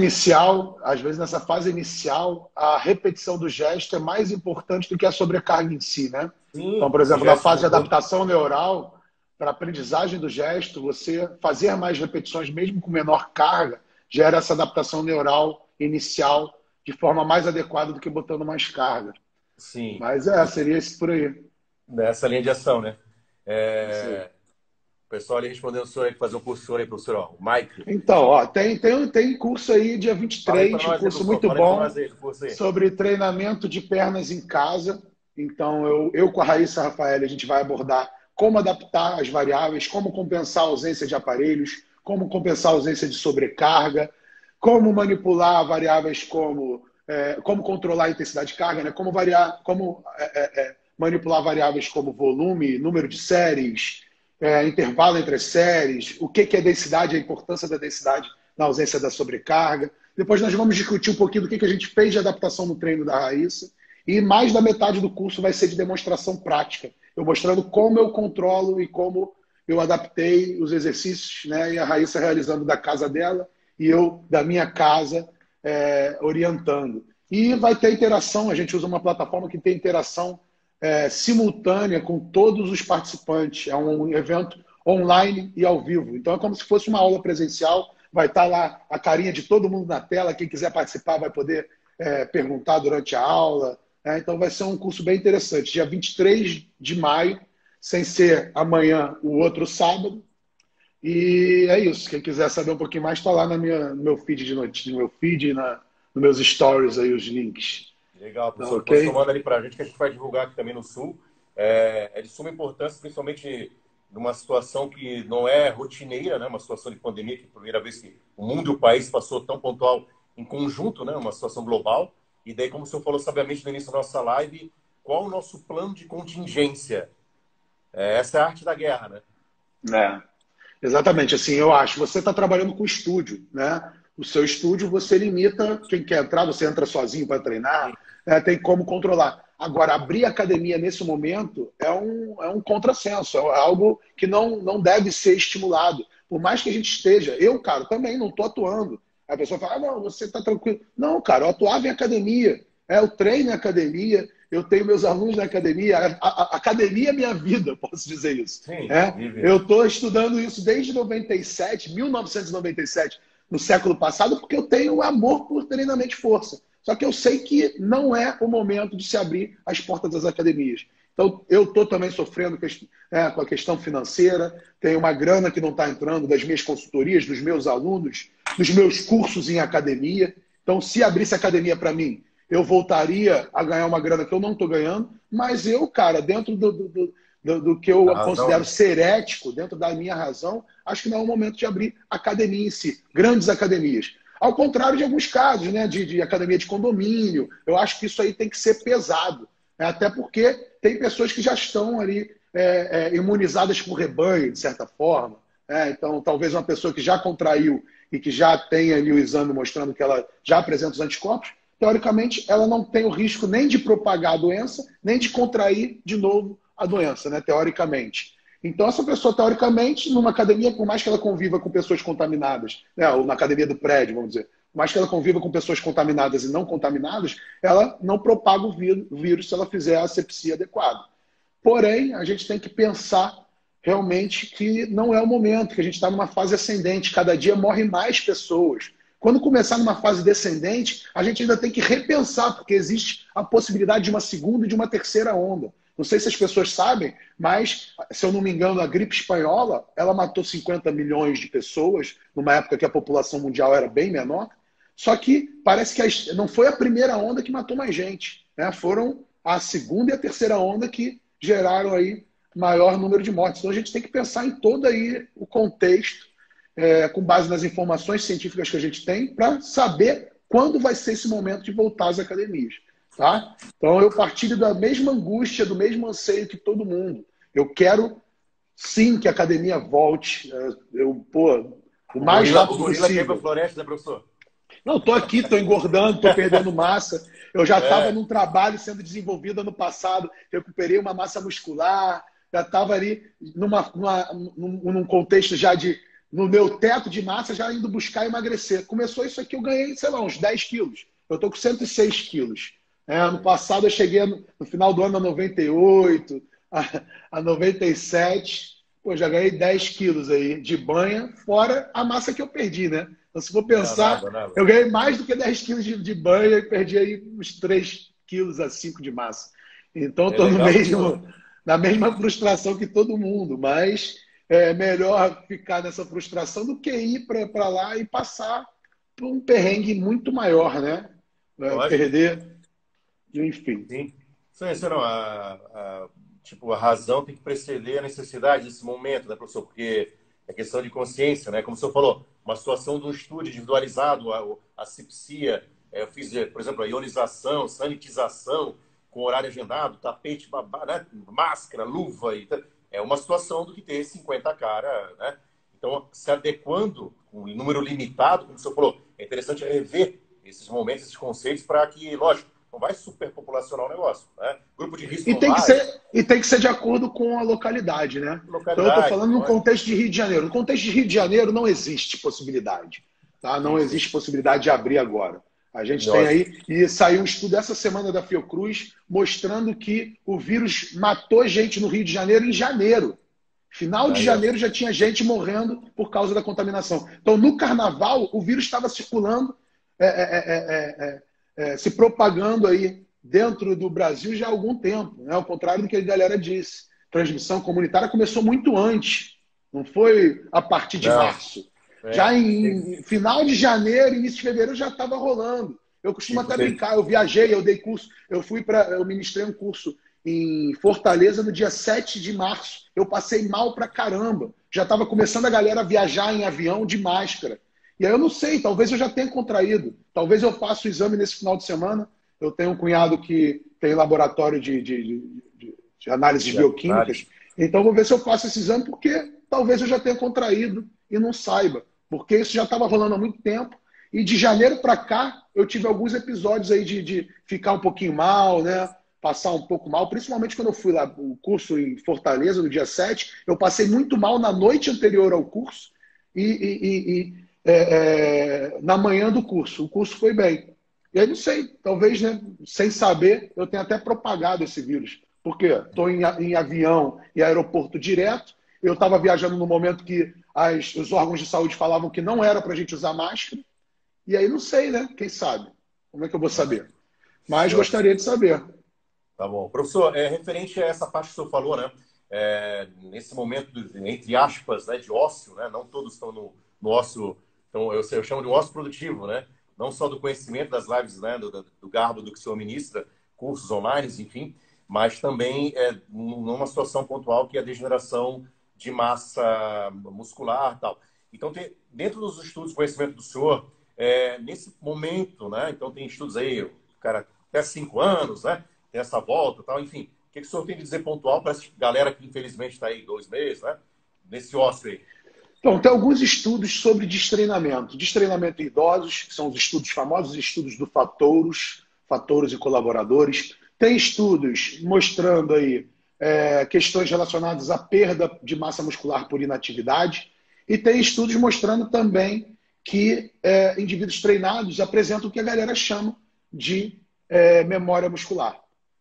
inicial, a repetição do gesto é mais importante do que a sobrecarga em si, né? Sim, então, por exemplo, na fase de adaptação neural, para a aprendizagem do gesto, você fazer mais repetições, mesmo com menor carga, gera essa adaptação neural inicial de forma mais adequada do que botando mais carga. Sim. Mas seria esse por aí. Nessa linha de ação, né? O pessoal ali respondendo o senhor aí, fazer um curso aí, professor, ó, o Mike. Então, ó, tem curso aí dia 23, um curso muito bom sobre treinamento de pernas em casa. Então, eu com a Raíssa Rafael, a gente vai abordar como adaptar as variáveis, como compensar a ausência de aparelhos, como compensar a ausência de sobrecarga, como manipular variáveis como controlar a intensidade de carga, né? Como manipular variáveis como volume, número de séries, intervalo entre as séries, o que é densidade, a importância da densidade na ausência da sobrecarga. Depois nós vamos discutir um pouquinho do que a gente fez de adaptação no treino da Raíssa. E mais da metade do curso vai ser de demonstração prática. Eu mostrando como eu controlo e como eu adaptei os exercícios, né? E a Raíssa realizando da casa dela e eu da minha casa orientando. E vai ter interação, a gente usa uma plataforma que tem interação simultânea com todos os participantes. É um evento online e ao vivo. Então é como se fosse uma aula presencial, vai estar lá a carinha de todo mundo na tela, quem quiser participar vai poder perguntar durante a aula. Então vai ser um curso bem interessante. Dia 23 de maio, sem ser amanhã, o outro sábado. E é isso. Quem quiser saber um pouquinho mais, está lá no meu feed de notícias, no meu feed, nos meus stories aí, os links. Legal, Tá, professor. ok? Depois manda ali para a gente que a gente vai divulgar aqui também no Sul. É de suma importância, principalmente numa situação que não é rotineira, né? Uma situação de pandemia, que é a primeira vez que o mundo e o país passou tão pontual em conjunto, né? Uma situação global. E daí, como o senhor falou sabiamente no início da nossa live, qual o nosso plano de contingência? Essa é a arte da guerra, né? Exatamente, assim, eu acho. Você está trabalhando com estúdio, né? O seu estúdio, você limita quem quer entrar, você entra sozinho para treinar, Sim. tem como controlar. Agora, abrir academia nesse momento é um contrassenso, é algo que não deve ser estimulado. Por mais que a gente esteja, eu, cara, também não estou atuando. A pessoa fala, não, você está tranquilo. Não, cara, eu atuava em academia, eu treino em academia, eu tenho meus alunos na academia, a academia é minha vida, posso dizer isso. Sim, Eu estou estudando isso desde 1997, no século passado, porque eu tenho amor por treinamento de força. Só que eu sei que não é o momento de se abrir as portas das academias. Então, eu estou também sofrendo com a questão financeira, tem uma grana que não está entrando das minhas consultorias, dos meus alunos, dos meus cursos em academia. Então, se abrisse academia para mim, eu voltaria a ganhar uma grana que eu não estou ganhando, mas eu, cara, dentro do que eu a razão, considero né? ser ético, dentro da minha razão, acho que não é o momento de abrir academia em si, grandes academias. Ao contrário de alguns casos, né, de academia de condomínio, eu acho que isso aí tem que ser pesado. Até porque tem pessoas que já estão ali imunizadas por rebanho, de certa forma. Então, talvez uma pessoa que já contraiu e que já tem ali o exame mostrando que ela já apresenta os anticorpos, teoricamente, ela não tem o risco nem de propagar a doença, nem de contrair de novo a doença, né, teoricamente. Então, essa pessoa, teoricamente, numa academia, por mais que ela conviva com pessoas contaminadas, né, ou na academia do prédio, vamos dizer, por mais que ela conviva com pessoas contaminadas e não contaminadas, ela não propaga o vírus se ela fizer a asepsia adequada. Porém, a gente tem que pensar realmente que não é o momento, que a gente está numa fase ascendente, cada dia morrem mais pessoas. Quando começar numa fase descendente, a gente ainda tem que repensar, porque existe a possibilidade de uma segunda e de uma terceira onda. Não sei se as pessoas sabem, mas, se eu não me engano, a gripe espanhola, ela matou 50 milhões de pessoas, numa época que a população mundial era bem menor. Só que parece que não foi a primeira onda que matou mais gente, né? Foram a segunda e a terceira onda que geraram aí maior número de mortes. Então a gente tem que pensar em todo aí o contexto, com base nas informações científicas que a gente tem, para saber quando vai ser esse momento de voltar às academias. Tá? Então eu partilho da mesma angústia, do mesmo anseio que todo mundo. Eu quero sim que a academia volte. O mais rápido O gorila quer ir para a possível. floresta, né, professor? Não, estou aqui, estou engordando, estou perdendo massa. Eu já estava É, num trabalho sendo desenvolvido ano passado, recuperei uma massa muscular, já estava ali num contexto já no meu teto de massa, já indo buscar emagrecer. Começou isso aqui, eu ganhei, sei lá, uns 10 quilos. Eu estou com 106 quilos. Ano passado eu cheguei no final do ano a 98, a 97. Pô, já ganhei 10 quilos aí de banha, fora a massa que eu perdi, né? Então, se for não, pensar, nada, nada. eu ganhei mais do que 10 quilos de banha e perdi aí uns 3 quilos a 5 de massa. Então, É estou legal, professor. na mesma frustração que todo mundo, mas é melhor ficar nessa frustração do que ir para lá e passar por um perrengue muito maior, né? Lógico, Perder, enfim. sim. Isso não, tipo, a razão tem que preceder a necessidade desse momento, né, professor? Porque é questão de consciência, né? Como o senhor falou, uma situação de um estudo individualizado, a asepsia, eu fiz, por exemplo, a ionização, sanitização, com horário agendado, tapete, né? Máscara, luva. É uma situação do que ter 50 cara, né? Então, se adequando com um número limitado, como o senhor falou, é interessante rever esses momentos, esses conceitos, para que, lógico, não vai superpopulacionar o negócio, né? Grupo de risco E não tem que vai, ser, e tem que ser de acordo com a localidade, né? Então eu estou localidade, falando no lógico. contexto de Rio de Janeiro. No contexto de Rio de Janeiro não existe possibilidade, tá? Não Sim, sim. existe possibilidade de abrir agora. A gente tem Lógico. aí, e saiu um estudo essa semana da Fiocruz mostrando que o vírus matou gente no Rio de Janeiro em janeiro. Final de Aí, ó. janeiro já tinha gente morrendo por causa da contaminação. Então, no carnaval, o vírus estava circulando, se propagando aí dentro do Brasil já há algum tempo, né? Ao contrário do que a galera disse. Transmissão comunitária começou muito antes, não foi a partir de Não, março. Já é. em final de janeiro, início de fevereiro já estava rolando. Eu costumo Tipo, até brincar, eu viajei, eu dei curso, eu ministrei um curso em Fortaleza no dia 7 de março. Eu passei mal pra caramba. Já estava começando a galera a viajar em avião de máscara. E aí eu não sei, talvez eu já tenha contraído. Talvez eu faça o exame nesse final de semana. Eu tenho um cunhado que tem laboratório de análises de bioquímicas. análise. Então vou ver se eu faço esse exame, porque talvez eu já tenha contraído e não saiba. Porque isso já estava rolando há muito tempo. E de janeiro para cá, eu tive alguns episódios aí de ficar um pouquinho mal, né? Passar um pouco mal, principalmente quando eu fui lá, o curso em Fortaleza, no dia 7, eu passei muito mal na noite anterior ao curso na manhã do curso. O curso foi bem. E aí não sei, talvez, né, sem saber, eu tenha até propagado esse vírus. Porque estou em avião e aeroporto direto, eu estava viajando no momento que os órgãos de saúde falavam que não era para a gente usar máscara, e aí não sei, né? Quem sabe? Como é que eu vou saber? Mas Show. gostaria de saber. Tá bom. Professor, referente a essa parte que o senhor falou, né? Nesse momento, entre aspas, né, de ócio, né? Não todos estão no ócio, então eu chamo de ócio produtivo, né? Não só do conhecimento das lives, né? Do garbo do que o senhor ministra, cursos online, enfim, mas também numa situação pontual que é a degeneração de massa muscular e tal. Então, dentro dos estudos de conhecimento do senhor, nesse momento, né? Então, tem estudos aí, cara, até 5 anos, né? Tem essa volta e tal, enfim. O que o senhor tem de dizer pontual para essa galera que infelizmente está aí 2 meses, né? Nesse ócio aí? Então, tem alguns estudos sobre destreinamento. Destreinamento em idosos, que são os estudos famosos, estudos do Fatouros e colaboradores. Tem estudos mostrando aí questões relacionadas à perda de massa muscular por inatividade. E tem estudos mostrando também que indivíduos treinados apresentam o que a galera chama de memória muscular.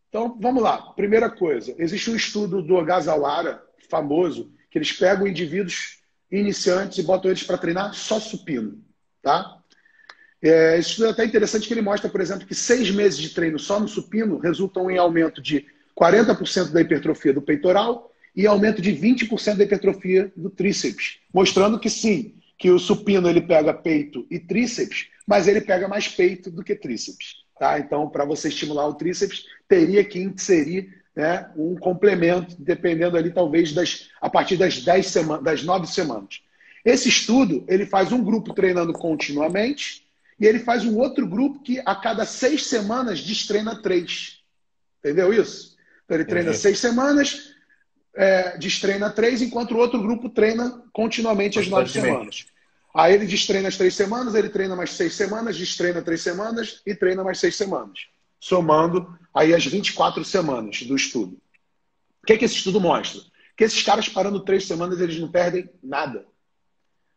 Então, vamos lá. Primeira coisa, existe um estudo do Ogawa, famoso, que eles pegam indivíduos iniciantes e botam eles para treinar só supino. Tá? Esse estudo é até interessante que ele mostra, por exemplo, que 6 meses de treino só no supino resultam em aumento de 40% da hipertrofia do peitoral e aumento de 20% da hipertrofia do tríceps. Mostrando que sim, que o supino ele pega peito e tríceps, mas ele pega mais peito do que tríceps. Tá? Então, para você estimular o tríceps, teria que inserir, né, um complemento, dependendo ali, talvez, a partir das 9 semanas. Esse estudo, ele faz um grupo treinando continuamente e ele faz um outro grupo que, a cada 6 semanas, destreina 3. Entendeu isso? Então, ele treina 6 semanas, destreina 3, enquanto o outro grupo treina continuamente as 9 semanas. Aí ele destreina as 3 semanas, ele treina mais 6 semanas, destreina 3 semanas e treina mais 6 semanas. Somando aí as 24 semanas do estudo. O que esse estudo mostra? Que esses caras parando 3 semanas, eles não perdem nada.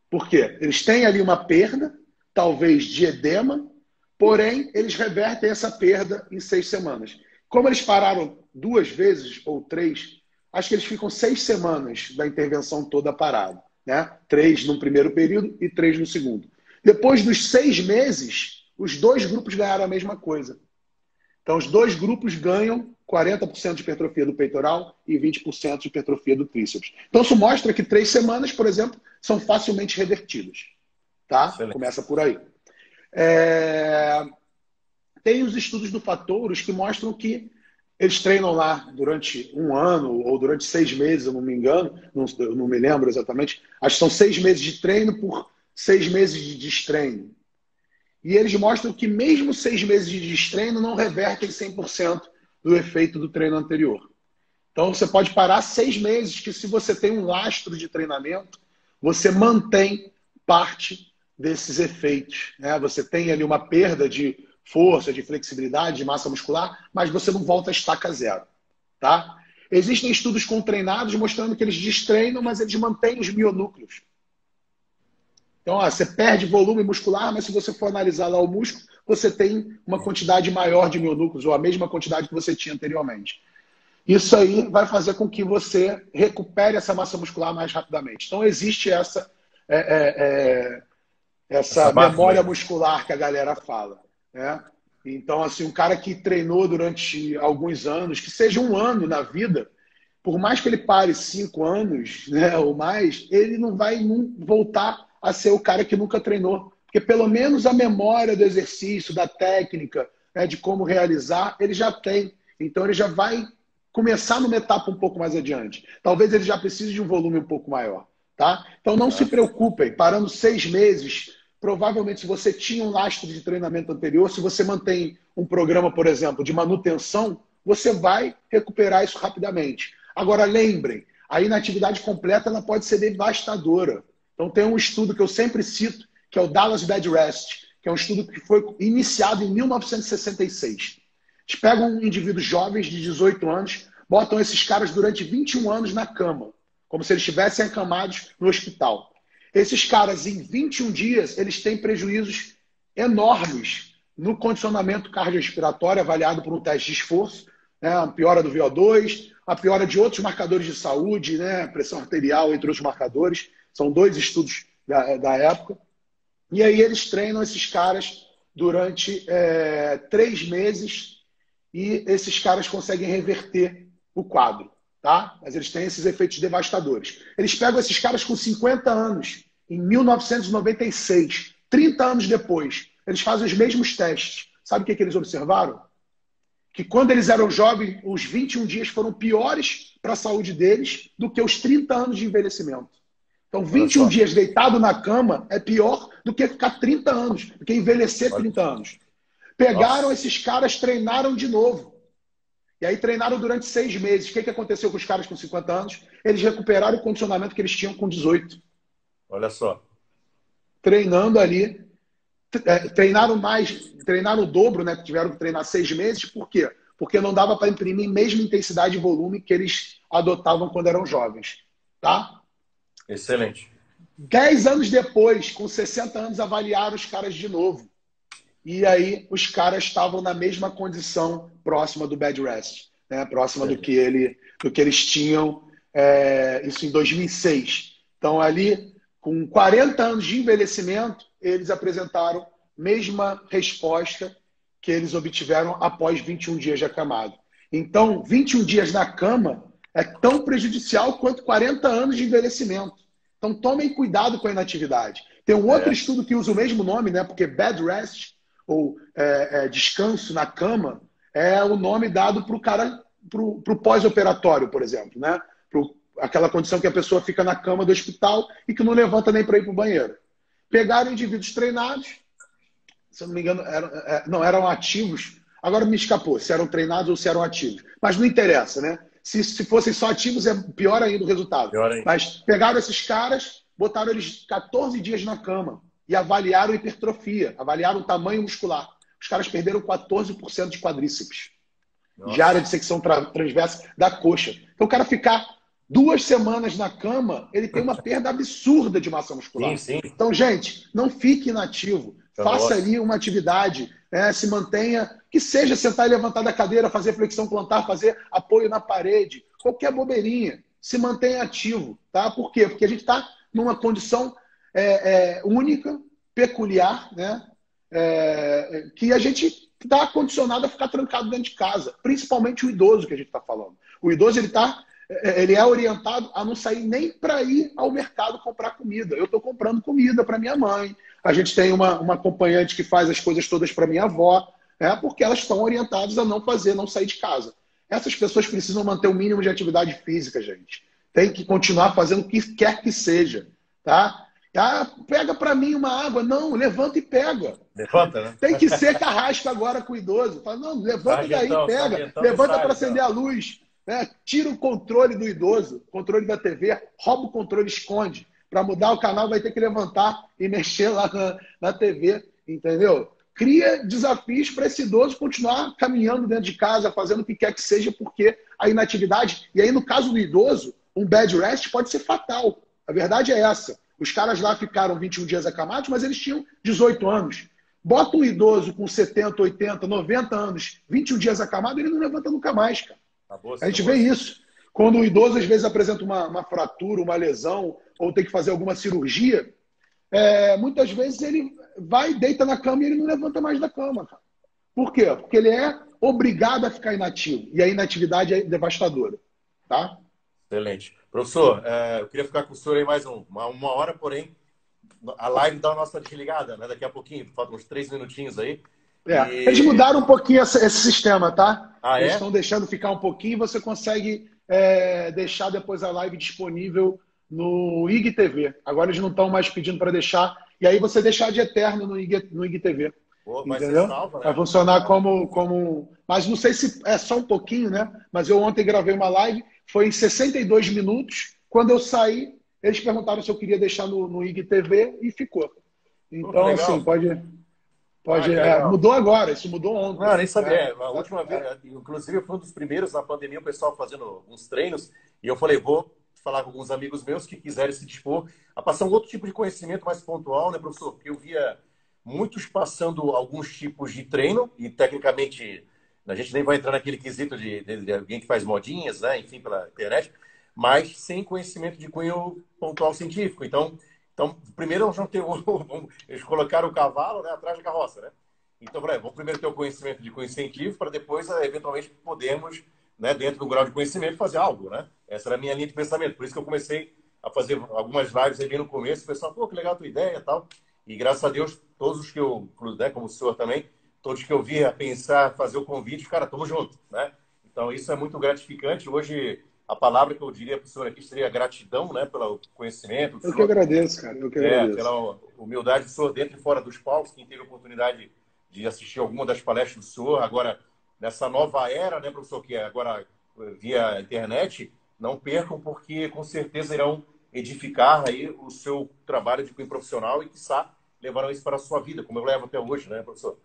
Por quê? Eles têm ali uma perda, talvez de edema, porém eles revertem essa perda em 6 semanas. Como eles pararam 2 vezes ou 3, acho que eles ficam 6 semanas da intervenção toda parada. Né? 3 no primeiro período e 3 no segundo. Depois dos 6 meses, os 2 grupos ganharam a mesma coisa. Então, os 2 grupos ganham 40% de hipertrofia do peitoral e 20% de hipertrofia do tríceps. Então, isso mostra que 3 semanas, por exemplo, são facilmente revertidas. Tá? Excelente. Começa por aí. Tem os estudos do Fatouros que mostram que eles treinam lá durante 1 ano ou durante 6 meses, eu não me engano, eu não me lembro exatamente. Acho que são 6 meses de treino por 6 meses de destreino. E eles mostram que mesmo 6 meses de destreino não revertem 100% do efeito do treino anterior. Então você pode parar 6 meses, que se você tem um lastro de treinamento, você mantém parte desses efeitos. Né? Você tem ali uma perda de força, de flexibilidade, de massa muscular, mas você não volta a estaca zero. Tá? Existem estudos com treinados mostrando que eles destreinam, mas eles mantêm os mionúcleos. Então, você perde volume muscular, mas se você for analisar lá o músculo, você tem uma quantidade maior de mionúcleos, ou a mesma quantidade que você tinha anteriormente. Isso aí vai fazer com que você recupere essa massa muscular mais rapidamente. Então, existe essa memória muscular que a galera fala, né? Então, assim, um cara que treinou durante alguns anos, que seja um ano na vida, por mais que ele pare 5 anos, né, ou mais, ele não vai voltar a ser o cara que nunca treinou. Porque pelo menos a memória do exercício, da técnica, né, de como realizar, ele já tem. Então ele já vai começar numa etapa um pouco mais adiante. Talvez ele já precise de um volume um pouco maior. Tá? Então não se preocupem, parando 6 meses, provavelmente se você tinha um lastro de treinamento anterior, se você mantém um programa, por exemplo, de manutenção, você vai recuperar isso rapidamente. Agora lembrem, a inatividade completa ela pode ser devastadora. Então tem um estudo que eu sempre cito, que é o Dallas Bed Rest, que é um estudo que foi iniciado em 1966. Eles pegam indivíduos jovens de 18 anos, botam esses caras durante 21 anos na cama, como se eles estivessem acamados no hospital. Esses caras, em 21 dias, eles têm prejuízos enormes no condicionamento cardiorrespiratório, avaliado por um teste de esforço, né, a piora do VO2, a piora de outros marcadores de saúde, né, pressão arterial, entre outros marcadores. São 2 estudos da época. E aí eles treinam esses caras durante 3 meses e esses caras conseguem reverter o quadro, tá? Mas eles têm esses efeitos devastadores. Eles pegam esses caras com 50 anos, em 1996, 30 anos depois. Eles fazem os mesmos testes. Sabe o que eles observaram? Que quando eles eram jovens, os 21 dias foram piores para a saúde deles do que os 30 anos de envelhecimento. Então, 21 dias deitado na cama é pior do que ficar 30 anos, do que envelhecer 30 anos. Pegaram esses caras, treinaram de novo. E aí treinaram durante 6 meses. O que aconteceu com os caras com 50 anos? Eles recuperaram o condicionamento que eles tinham com 18. Olha só. Treinando ali. Treinaram mais, treinaram o dobro, né? Tiveram que treinar 6 meses. Por quê? Porque não dava para imprimir a mesma intensidade e volume que eles adotavam quando eram jovens. Tá? Excelente. 10 anos depois, com 60 anos, avaliaram os caras de novo. E aí os caras estavam na mesma condição próxima do bed rest, né? Próxima do que eles tinham, isso em 2006. Então ali, com 40 anos de envelhecimento, eles apresentaram a mesma resposta que eles obtiveram após 21 dias de acamado. Então, 21 dias na cama é tão prejudicial quanto 40 anos de envelhecimento. Então, tomem cuidado com a inatividade. Tem um outro estudo que usa o mesmo nome, né? Porque bed rest, ou descanso na cama, é o nome dado para o cara, para o pós-operatório, por exemplo, né? Aquela condição que a pessoa fica na cama do hospital e que não levanta nem para ir para o banheiro. Pegaram indivíduos treinados, se eu não me engano, eram ativos. Agora me escapou se eram treinados ou se eram ativos. Mas não interessa, né? Se fossem só ativos, é pior ainda o resultado. Mas pegaram esses caras, botaram eles 14 dias na cama e avaliaram hipertrofia, avaliaram o tamanho muscular. Os caras perderam 14% de quadríceps. Nossa. De área de secção transversa da coxa. Então o cara ficar 2 semanas na cama, ele tem uma perda absurda de massa muscular. Sim, sim. Então, gente, não fique inativo. Faça ali uma atividade, se mantenha, que seja sentar e levantar da cadeira, fazer flexão plantar, fazer apoio na parede, qualquer bobeirinha. Se mantenha ativo, tá? Por quê? Porque a gente está numa condição única, peculiar, né? Que a gente está condicionado a ficar trancado dentro de casa, principalmente o idoso que a gente está falando. O idoso ele é orientado a não sair nem para ir ao mercado comprar comida. Eu estou comprando comida para minha mãe. A gente tem uma acompanhante que faz as coisas todas para minha avó, porque elas estão orientadas a não sair de casa. Essas pessoas precisam manter o mínimo de atividade física, gente. Tem que continuar fazendo o que quer que seja, tá? Pega para mim uma água. Não, levanta e pega. Levanta, né? Tem que ser carrasco agora com o idoso. Fala, não, levanta daí e pega. Levanta para acender a luz. Tira o controle do idoso, controle da TV, rouba o controle, esconde. Para mudar o canal vai ter que levantar e mexer lá na TV, entendeu? Cria desafios para esse idoso continuar caminhando dentro de casa, fazendo o que quer que seja, porque a inatividade... E aí, no caso do idoso, um bed rest pode ser fatal. A verdade é essa. Os caras lá ficaram 21 dias acamados, mas eles tinham 18 anos. Bota um idoso com 70, 80, 90 anos, 21 dias acamado, ele não levanta nunca mais, cara. Acabou, A gente vê isso. Quando o idoso, às vezes, apresenta uma fratura, uma lesão, ou tem que fazer alguma cirurgia, muitas vezes ele vai, deita na cama e ele não levanta mais da cama, cara. Por quê? Porque ele é obrigado a ficar inativo. E a inatividade é devastadora. Tá? Excelente. Professor, eu queria ficar com o senhor aí mais uma hora, porém, a live dá a nossa desligada, né? Daqui a pouquinho, faltam uns 3 minutinhos aí. Eles mudaram um pouquinho esse sistema, tá? Ah, Eles estão deixando ficar um pouquinho e você consegue deixar depois a live disponível no IGTV. Agora eles não estão mais pedindo para deixar. E aí você deixar de eterno no IGTV. Pô, vai entendeu? ser salva, né? Vai funcionar como... Mas não sei se é só um pouquinho, né? Mas eu ontem gravei uma live, foi em 62 minutos. Quando eu saí, eles perguntaram se eu queria deixar no IGTV e ficou. Então, assim, pode... mudou agora, isso mudou ontem. Não, nem sabia. A última vez, inclusive, eu fui um dos primeiros na pandemia, o pessoal fazendo alguns treinos, e eu falei, vou falar com alguns amigos meus que quiserem se dispor a passar um outro tipo de conhecimento mais pontual, né, professor? Porque eu via muitos passando alguns tipos de treino, e tecnicamente a gente nem vai entrar naquele quesito de alguém que faz modinhas, né, enfim, pela internet, mas sem conhecimento de cunho pontual científico. Então primeiro eles colocaram o cavalo, né, atrás da carroça, né? Então, vamos primeiro ter o conhecimento de cunho científico para depois, eventualmente, podermos, né, dentro do grau de conhecimento, fazer algo, né? Essa era a minha linha de pensamento. Por isso que eu comecei a fazer algumas lives aí bem no começo. O pessoal, pô, que legal a tua ideia e tal. E graças a Deus, todos os que eu, né, como o senhor também, todos que eu via pensar, fazer o convite, cara, tamo junto, né? Então, isso é muito gratificante. Hoje, a palavra que eu diria para o senhor aqui seria gratidão, né, pelo conhecimento. Eu que agradeço, cara. Eu que agradeço. Pela humildade do senhor dentro e fora dos palcos, quem teve a oportunidade de assistir alguma das palestras do senhor, agora, nessa nova era, né, professor, que é agora via internet, não percam, porque com certeza irão edificar aí o seu trabalho de cunho profissional e, quiçá, levarão isso para a sua vida, como eu levo até hoje, né, professor?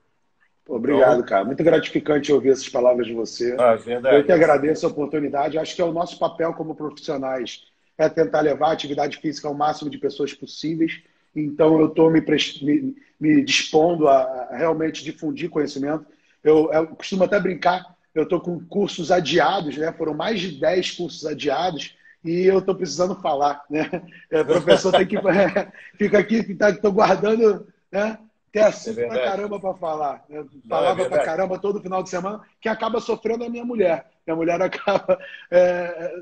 Obrigado, cara. Muito gratificante ouvir essas palavras de você. Verdade. Eu que agradeço a oportunidade. Acho que é o nosso papel como profissionais é tentar levar a atividade física ao máximo de pessoas possíveis. Então, eu estou me dispondo a realmente difundir conhecimento. Eu costumo até brincar, eu estou com cursos adiados, né? Foram mais de 10 cursos adiados e eu estou precisando falar, né? O professor tem que... fica aqui, estou guardando, né? Tem assunto pra caramba para falar. Eu falava pra caramba todo final de semana, que acaba sofrendo a minha mulher. Minha mulher acaba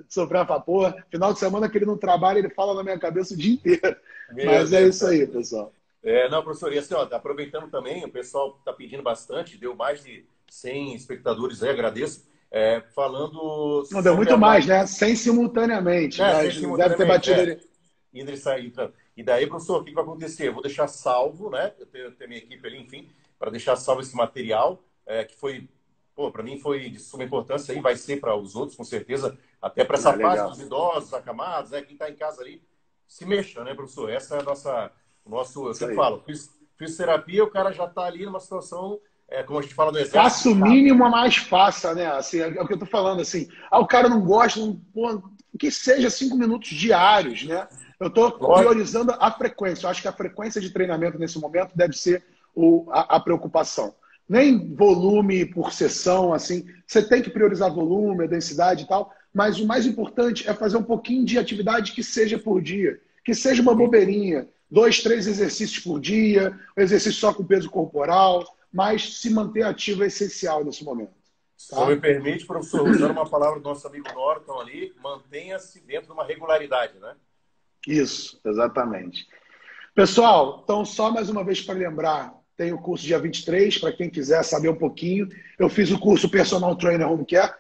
sofrendo, fala, pô, final de semana que ele não trabalha, ele fala na minha cabeça o dia inteiro. Mas é isso aí, pessoal. Não, professor, e assim, ó, aproveitando também, o pessoal está pedindo bastante, deu mais de 100 espectadores aí, agradeço. Falando. Não, deu muito mais, né? 100 simultaneamente. Né? 100 simultaneamente. Deve ter batido ali. E daí, professor, o que vai acontecer? Eu vou deixar salvo, né? Eu tenho minha equipe ali, enfim, para deixar salvo esse material, que foi, pô, para mim foi de suma importância e vai ser para os outros, com certeza, até para essa fase dos idosos, acamados, né? Quem está em casa ali, se mexa, né, professor? Essa é o nosso, eu sempre falo, fisioterapia, o cara já está ali numa situação, como a gente fala no exército. Faça o mínimo a mais faça, né? Assim, é o que eu tô falando, assim. O cara não gosta, que seja 5 minutos diários, né? Eu estou priorizando a frequência. Eu acho que a frequência de treinamento nesse momento deve ser a preocupação. Nem volume por sessão, assim. Você tem que priorizar volume, a densidade e tal, mas o mais importante é fazer um pouquinho de atividade que seja por dia. Que seja uma bobeirinha. 2, 3 exercícios por dia, um exercício só com peso corporal, mas se manter ativo é essencial nesse momento. Tá? Se me permite, professor, usando uma palavra do nosso amigo Norton ali, mantenha-se dentro de uma regularidade, né? Isso, exatamente. Pessoal, então só mais uma vez para lembrar, tem o curso dia 23, para quem quiser saber um pouquinho. Eu fiz o curso Personal Trainer Home Care,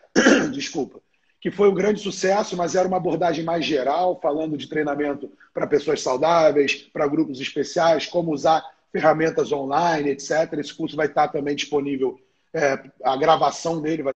desculpa, que foi um grande sucesso, mas era uma abordagem mais geral, falando de treinamento para pessoas saudáveis, para grupos especiais, como usar ferramentas online, etc. Esse curso vai estar também disponível, a gravação dele vai